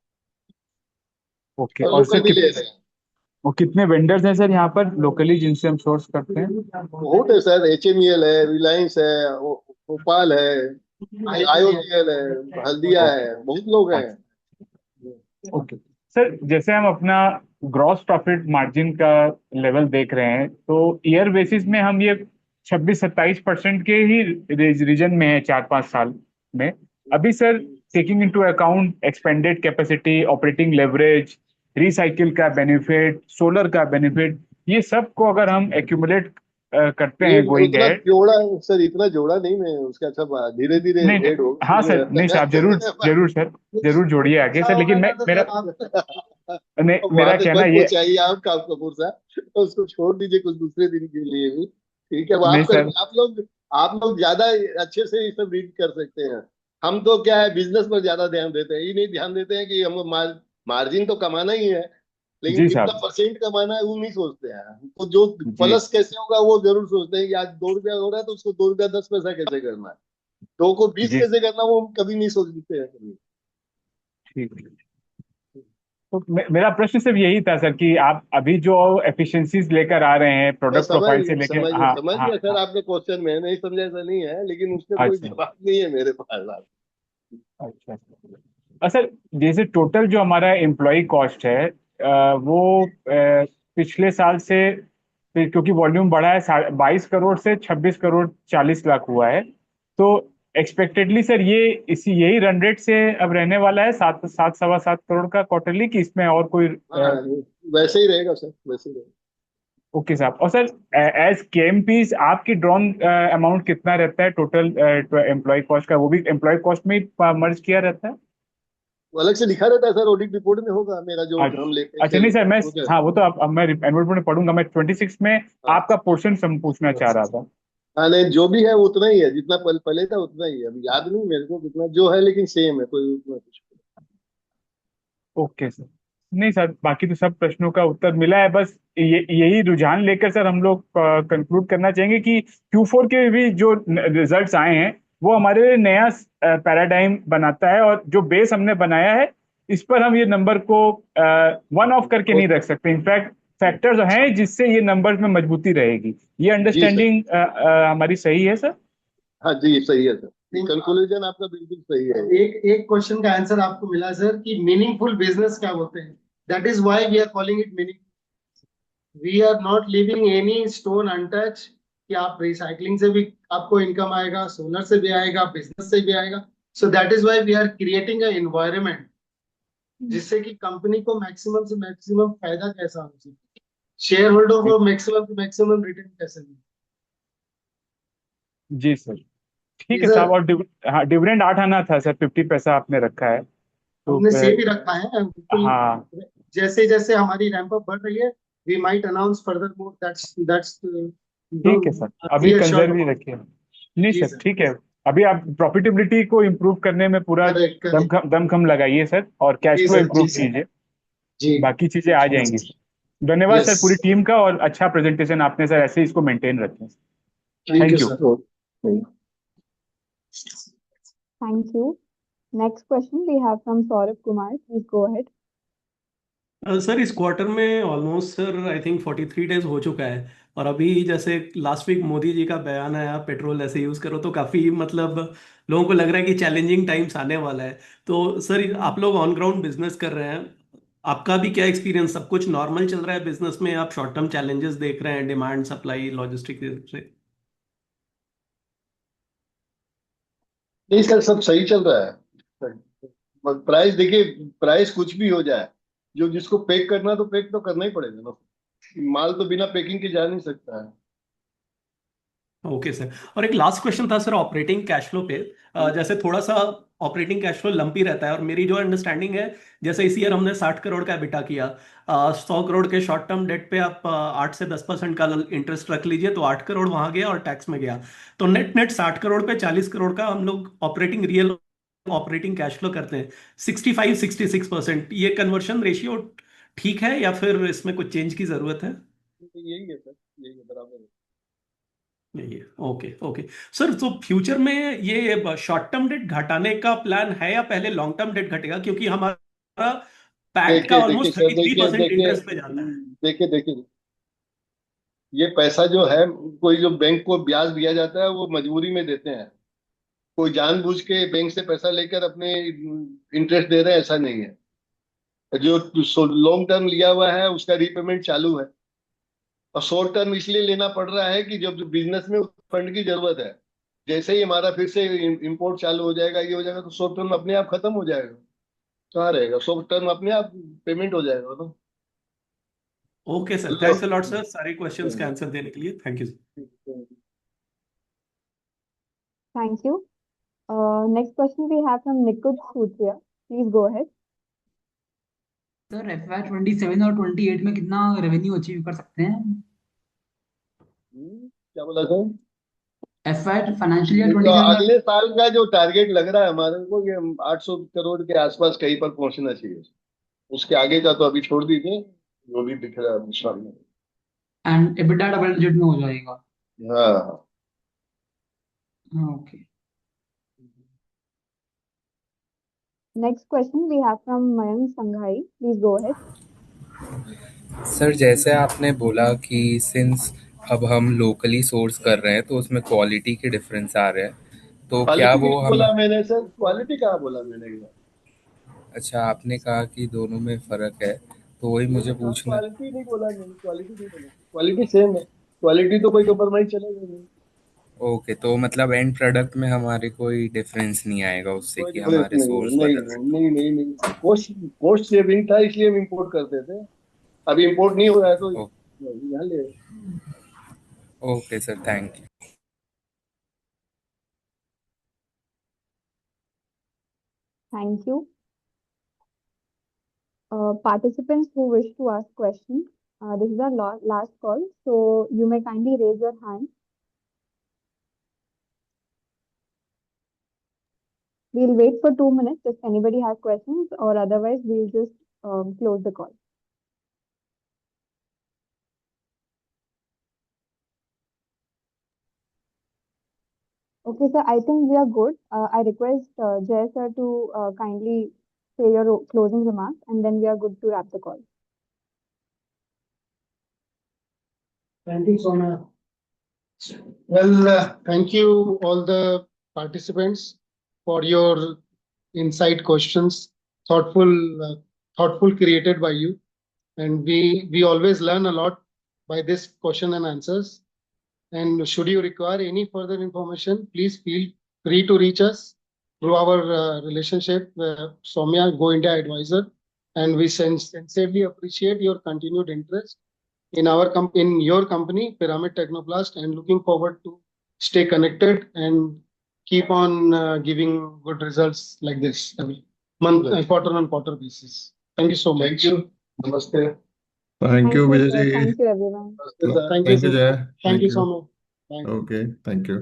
[SPEAKER 5] ओके।
[SPEAKER 4] और
[SPEAKER 5] और सर
[SPEAKER 4] लोकल भी ले रहे हैं।
[SPEAKER 5] और कितने वेंडर्स हैं सर यहाँ पर लोकली जिनसे हम सोर्स करते हैं?
[SPEAKER 4] बहुत है सर, एचएमईएल है, रिलायंस है, भोपाल है, आईओसीएल है, हल्दिया है, बहुत लोग हैं।
[SPEAKER 5] ओके सर, जैसे हम अपना ग्रॉस प्रॉफिट मार्जिन का लेवल देख रहे हैं तो ईयर बेसिस में हम ये 26-27% के ही रीजन में है 4-5 साल में। अभी sir, taking into account expanded capacity, operating leverage, recycle का बेनिफिट, सोलर का बेनिफिट, ये सब को अगर हम एक्यूमुलेट करते
[SPEAKER 4] ये
[SPEAKER 5] हैं गोइंग
[SPEAKER 4] उतना
[SPEAKER 5] एहेड।
[SPEAKER 4] जोड़ा सर, इतना जोड़ा नहीं मैं उसका, सब धीरे धीरे
[SPEAKER 5] नहीं
[SPEAKER 4] ऐड होगा।
[SPEAKER 5] हाँ सर, नहीं सर, आप जरूर जरूर सर, जरूर जोड़िए आगे सर, लेकिन मैं मेरा नहीं, मेरा
[SPEAKER 4] बात
[SPEAKER 5] कहना
[SPEAKER 4] मत
[SPEAKER 5] ये
[SPEAKER 4] पहुंचाइए आप काम कपूर साहब, तो उसको छोड़ दीजिए कुछ दूसरे दिन के लिए भी। ठीक है, वो
[SPEAKER 5] नहीं
[SPEAKER 4] आप
[SPEAKER 5] सर,
[SPEAKER 4] आप लोग ज्यादा अच्छे से ये सब रीड कर सकते हैं। हम तो क्या है, बिजनेस पर ज्यादा ध्यान देते हैं, ये नहीं ध्यान देते हैं कि हम मार्जिन तो कमाना ही है, लेकिन
[SPEAKER 5] जी
[SPEAKER 4] कितना
[SPEAKER 5] साहब,
[SPEAKER 4] परसेंट कमाना है वो नहीं सोचते हैं। तो जो
[SPEAKER 5] जी
[SPEAKER 4] प्लस कैसे होगा वो जरूर सोचते हैं कि आज 2 रुपया हो रहा है तो उसको 2 रुपया 10 पैसा कैसे करना है, 2 को 20
[SPEAKER 5] जी,
[SPEAKER 4] कैसे करना, वो हम कभी नहीं सोचते हैं कभी।
[SPEAKER 5] ठीक है। तो मेरा प्रश्न सिर्फ यही था सर कि आप अभी जो एफिशिएंसीज लेकर आ रहे हैं
[SPEAKER 4] मैं
[SPEAKER 5] प्रोडक्ट प्रोफाइल से लेकर, हाँ
[SPEAKER 4] समझ
[SPEAKER 5] हाँ
[SPEAKER 4] गया सर,
[SPEAKER 5] हाँ,
[SPEAKER 4] आपका क्वेश्चन मैं नहीं समझा ऐसा नहीं है, लेकिन उसका कोई
[SPEAKER 5] अच्छा
[SPEAKER 4] जवाब नहीं है मेरे पास।
[SPEAKER 5] अच्छा। सर, जैसे टोटल जो हमारा एम्प्लॉय कॉस्ट है वो पिछले साल से, क्योंकि वॉल्यूम बढ़ा है, 22 करोड़ से 26 करोड़ 40 लाख हुआ है, तो एक्सपेक्टेडली सर ये यही रन रेट से अब रहने वाला है, 7-7 सवा 7 करोड़ का क्वार्टरली, कि इसमें और कोई?
[SPEAKER 4] हाँ, वैसे ही रहेगा सर, वैसे ही रहेगा।
[SPEAKER 5] ओके साहब। और सर, एज केएमपीज आपकी ड्रॉन अमाउंट कितना रहता है टोटल एम्प्लॉय कॉस्ट का? वो भी एम्प्लॉय कॉस्ट में ही मर्ज किया रहता है?
[SPEAKER 4] वो अलग से लिखा रहता है सर, ऑडिट रिपोर्ट में होगा मेरा जो हम लेके
[SPEAKER 5] अच्छा नहीं सर, मैं,
[SPEAKER 4] ठीक है।
[SPEAKER 5] हाँ वो तो अब मैं एनुअल में पढ़ूंगा। मैं 26 में
[SPEAKER 4] हाँ
[SPEAKER 5] आपका पोर्शन सम पूछना चाह रहा था।
[SPEAKER 4] हाँ, नहीं जो भी है वो उतना ही है, जितना पहले था उतना ही है। अभी याद नहीं मेरे को कितना जो है, लेकिन सेम है, कोई उतना कुछ।
[SPEAKER 5] Okay sir. नहीं सर, बाकी तो सब प्रश्नों का उत्तर मिला है। बस यही रुझान लेकर सर हम लोग कंक्लूड करना चाहेंगे कि Q4 के भी जो रिजल्ट्स आए हैं वो हमारे लिए नया पैराडाइम बनाता है, और जो बेस हमने बनाया है इस पर हम ये नंबर को वन ऑफ करके नहीं रख सकते। इनफैक्ट फैक्टर्स हैं जिससे ये नंबर्स में मजबूती रहेगी। ये
[SPEAKER 4] जी सर,
[SPEAKER 5] अंडरस्टैंडिंग हमारी सही है सर?
[SPEAKER 4] हाँ जी सही है सर, कंक्लूजन आपका बिल्कुल सही है।
[SPEAKER 2] एक एक क्वेश्चन का आंसर आपको मिला सर कि मीनिंगफुल बिजनेस क्या होते हैं। That is why we are calling it meaning. We are not living any stone untouch, कि आप रिसाइकलिंग से भी आपको इनकम आएगा, सोलर से भी आएगा, बिजनेस से भी आएगा। So that is why we are creating a environment जिससे कि कंपनी को मैक्सिमम से मैक्सिमम फायदा कैसा हो सके, शेयर होल्डर को मैक्सिमम से मैक्सिमम रिटर्न कैसे मिले।
[SPEAKER 5] जी सर, ठीक
[SPEAKER 2] जी
[SPEAKER 5] है साहब।
[SPEAKER 2] सर,
[SPEAKER 5] और हाँ, डिविडेंड 8 आना था सर, 50 पैसा आपने रखा है तो
[SPEAKER 2] हमने सेम ही रखा है बिल्कुल।
[SPEAKER 5] हाँ
[SPEAKER 2] जैसे जैसे हमारी रैंप अप बढ़ रही है, we might announce further more. That's
[SPEAKER 5] ठीक है सर, अभी
[SPEAKER 2] बी अश्योर्ड
[SPEAKER 5] कंजर्व ही
[SPEAKER 2] अबाउट।
[SPEAKER 5] रखिए। नहीं
[SPEAKER 2] जी
[SPEAKER 5] सर,
[SPEAKER 2] सर,
[SPEAKER 5] ठीक है। अभी आप प्रॉफिटेबिलिटी को इम्प्रूव करने में पूरा
[SPEAKER 2] करेक्ट करेक्ट।
[SPEAKER 5] दमखम लगाइए सर, और कैश
[SPEAKER 2] जी
[SPEAKER 5] फ्लो
[SPEAKER 2] सर,
[SPEAKER 5] इम्प्रूव
[SPEAKER 2] जी सर,
[SPEAKER 5] कीजिए।
[SPEAKER 2] जी।
[SPEAKER 5] बाकी चीजें आ जाएंगी सर। धन्यवाद
[SPEAKER 2] यस,
[SPEAKER 5] सर पूरी टीम का, और अच्छा प्रेजेंटेशन आपने सर, ऐसे ही इसको मेंटेन रखें।
[SPEAKER 2] Thank you
[SPEAKER 5] thank you.
[SPEAKER 2] Sir.
[SPEAKER 1] Thank you. Next question we have from Saurabh Kumar. Please go ahead.
[SPEAKER 7] Sir इस क्वार्टर में almost sir I think 43 days हो चुका है, और अभी जैसे लास्ट वीक मोदी जी का बयान आया पेट्रोल ऐसे यूज़ करो, तो काफ़ी मतलब लोगों को लग रहा है कि चैलेंजिंग टाइम्स आने वाला है। तो सर आप लोग ऑन ग्राउंड बिजनेस कर रहे हैं, आपका भी क्या एक्सपीरियंस? सब कुछ नॉर्मल चल रहा है बिजनेस में? आप शॉर्ट टर्म चैलेंजेस देख रहे हैं डिमांड सप्लाई लॉजिस्टिक से?
[SPEAKER 4] नहीं सर, सब सही चल रहा है। प्राइस देखिए, प्राइस कुछ भी हो जाए, जो जिसको पैक करना तो पैक तो करना ही पड़ेगा ना। माल तो बिना पैकिंग के जा नहीं सकता है।
[SPEAKER 7] Okay sir. और एक लास्ट क्वेश्चन था सर ऑपरेटिंग कैश फ्लो पे। जैसे थोड़ा सा ऑपरेटिंग कैश फ्लो लंपी रहता है। और मेरी जो अंडरस्टैंडिंग है, जैसे इस ईयर हमने 60 करोड़ का EBITDA किया, 100 करोड़ के शॉर्ट टर्म डेट पे आप 8 से 10% का इंटरेस्ट रख लीजिए, तो 8 करोड़ वहां गया और टैक्स में गया। तो नेट नेट 60 करोड़ पे 40 करोड़ का हम लोग रियल ऑपरेटिंग कैश फ्लो करते हैं। 65-66%, ये कन्वर्शन रेशियो ठीक है या फिर इसमें कुछ चेंज की जरूरत है?
[SPEAKER 4] यही है सर, यही है, बराबर है।
[SPEAKER 7] नहीं है। ओके ओके सर, तो फ्यूचर में ये शॉर्ट टर्म डेट घटाने का प्लान है या पहले लॉन्ग टर्म डेट घटेगा? क्योंकि हमारा पैट का
[SPEAKER 4] देखिए देखिए
[SPEAKER 7] ऑलमोस्ट
[SPEAKER 4] सर,
[SPEAKER 7] 33%
[SPEAKER 4] देखिए
[SPEAKER 7] इंटरेस्ट पे जाता है।
[SPEAKER 4] देखिए देखिए, ये पैसा जो है, कोई जो बैंक को ब्याज दिया जाता है वो मजबूरी में देते हैं। कोई जानबूझ के बैंक से पैसा लेकर अपने इंटरेस्ट दे रहे हैं, ऐसा नहीं है। जो लॉन्ग टर्म लिया हुआ है उसका रीपेमेंट चालू है, और शॉर्ट टर्म इसलिए लेना पड़ रहा है कि जब बिजनेस में फंड की जरूरत है, जैसे ही हमारा फिर से इंपोर्ट चालू हो जाएगा, ये हो जाएगा, तो शॉर्ट टर्म अपने आप खत्म हो जाएगा। कहाँ रहेगा शॉर्ट टर्म, अपने आप पेमेंट हो जाएगा ना।
[SPEAKER 7] Okay sir,
[SPEAKER 4] hello.
[SPEAKER 7] Thanks a lot sir, सारे क्वेश्चंस का आंसर देने के लिए। Thank you sir.
[SPEAKER 1] Thank you. Next question we have from Nikud Sutria. Please go ahead.
[SPEAKER 10] Sir FY 27 और 28 में कितना रेवेन्यू अचीव कर सकते हैं?
[SPEAKER 4] क्या बोला था?
[SPEAKER 10] फाइनेंशियल ईयर
[SPEAKER 4] तो
[SPEAKER 10] 27 और
[SPEAKER 4] अगले साल का जो टारगेट लग रहा है हमारे को, ये 800 करोड़ के आसपास कहीं पर पहुंचना चाहिए। उसके आगे का तो अभी छोड़ दीजिए, जो भी दिख रहा है सामने।
[SPEAKER 10] एंड EBITDA डबल डिजिट में हो जाएगा।
[SPEAKER 4] हाँ।
[SPEAKER 10] Okay.
[SPEAKER 1] Next question we have from Mayank Sanghai. Please go ahead.
[SPEAKER 6] Sir जैसे आपने बोला कि सिंस अब हम लोकली सोर्स कर रहे हैं तो उसमें क्वालिटी के डिफरेंस आ रहे हैं, तो क्या
[SPEAKER 4] क्वालिटी
[SPEAKER 6] वो
[SPEAKER 4] नहीं
[SPEAKER 6] हम
[SPEAKER 4] बोला मैंने सर, क्वालिटी कहाँ बोला मैंने?
[SPEAKER 6] अच्छा, आपने कहा कि दोनों में फर्क है, तो वही मुझे पूछना।
[SPEAKER 4] क्वालिटी नहीं बोला मैंने, क्वालिटी नहीं बोला, क्वालिटी सेम है। क्वालिटी तो कोई कम्प्रोमाइज चलेगा नहीं।
[SPEAKER 6] ओके, तो मतलब एंड प्रोडक्ट में हमारे कोई डिफरेंस नहीं आएगा उससे
[SPEAKER 4] कोई
[SPEAKER 6] कि
[SPEAKER 4] डिफरेंस
[SPEAKER 6] हमारे
[SPEAKER 4] नहीं है,
[SPEAKER 6] सोर्स
[SPEAKER 4] नहीं
[SPEAKER 6] बदल रहे
[SPEAKER 4] नहीं नहीं नहीं, कॉस्ट कॉस्ट सेविंग था इसलिए हम इम्पोर्ट करते थे। अभी इम्पोर्ट नहीं हो रहा है तो
[SPEAKER 6] हैं।
[SPEAKER 4] यहाँ ले।
[SPEAKER 6] Okay sir, thank you.
[SPEAKER 1] Thank you. Participants who wish to ask questions, this is our last call, so you may kindly raise your hand. We'll wait for 2 minutes if anybody has questions, or otherwise we'll just close the call. Okay, sir, I think we are good. I request Jay sir to kindly say your closing remarks, and then we are good to wrap the call.
[SPEAKER 2] Thank you so much. Well, thank you all the participants for your insight questions, thoughtful created by you, and we always learn a lot by this question and answers. And should you require any further information, please feel free to reach us through our relationship, Soumya Go India Advisor, and we sincerely appreciate your continued interest in in your company, Pyramid Technoplast, and looking forward to stay connected and keep on giving good results like this every month, quarter on quarter basis. Thank you so much.
[SPEAKER 4] Thank you. Namaste.
[SPEAKER 11] Thank you,
[SPEAKER 1] Thank you,
[SPEAKER 11] Vijay
[SPEAKER 1] sir.
[SPEAKER 11] ji.
[SPEAKER 1] Thank you, everyone.
[SPEAKER 2] Thank you,
[SPEAKER 11] Thank you,
[SPEAKER 2] sir.
[SPEAKER 11] Jay.
[SPEAKER 2] Thank
[SPEAKER 11] Thank
[SPEAKER 2] you so
[SPEAKER 11] you.
[SPEAKER 2] much. Bye.
[SPEAKER 11] Okay, thank you.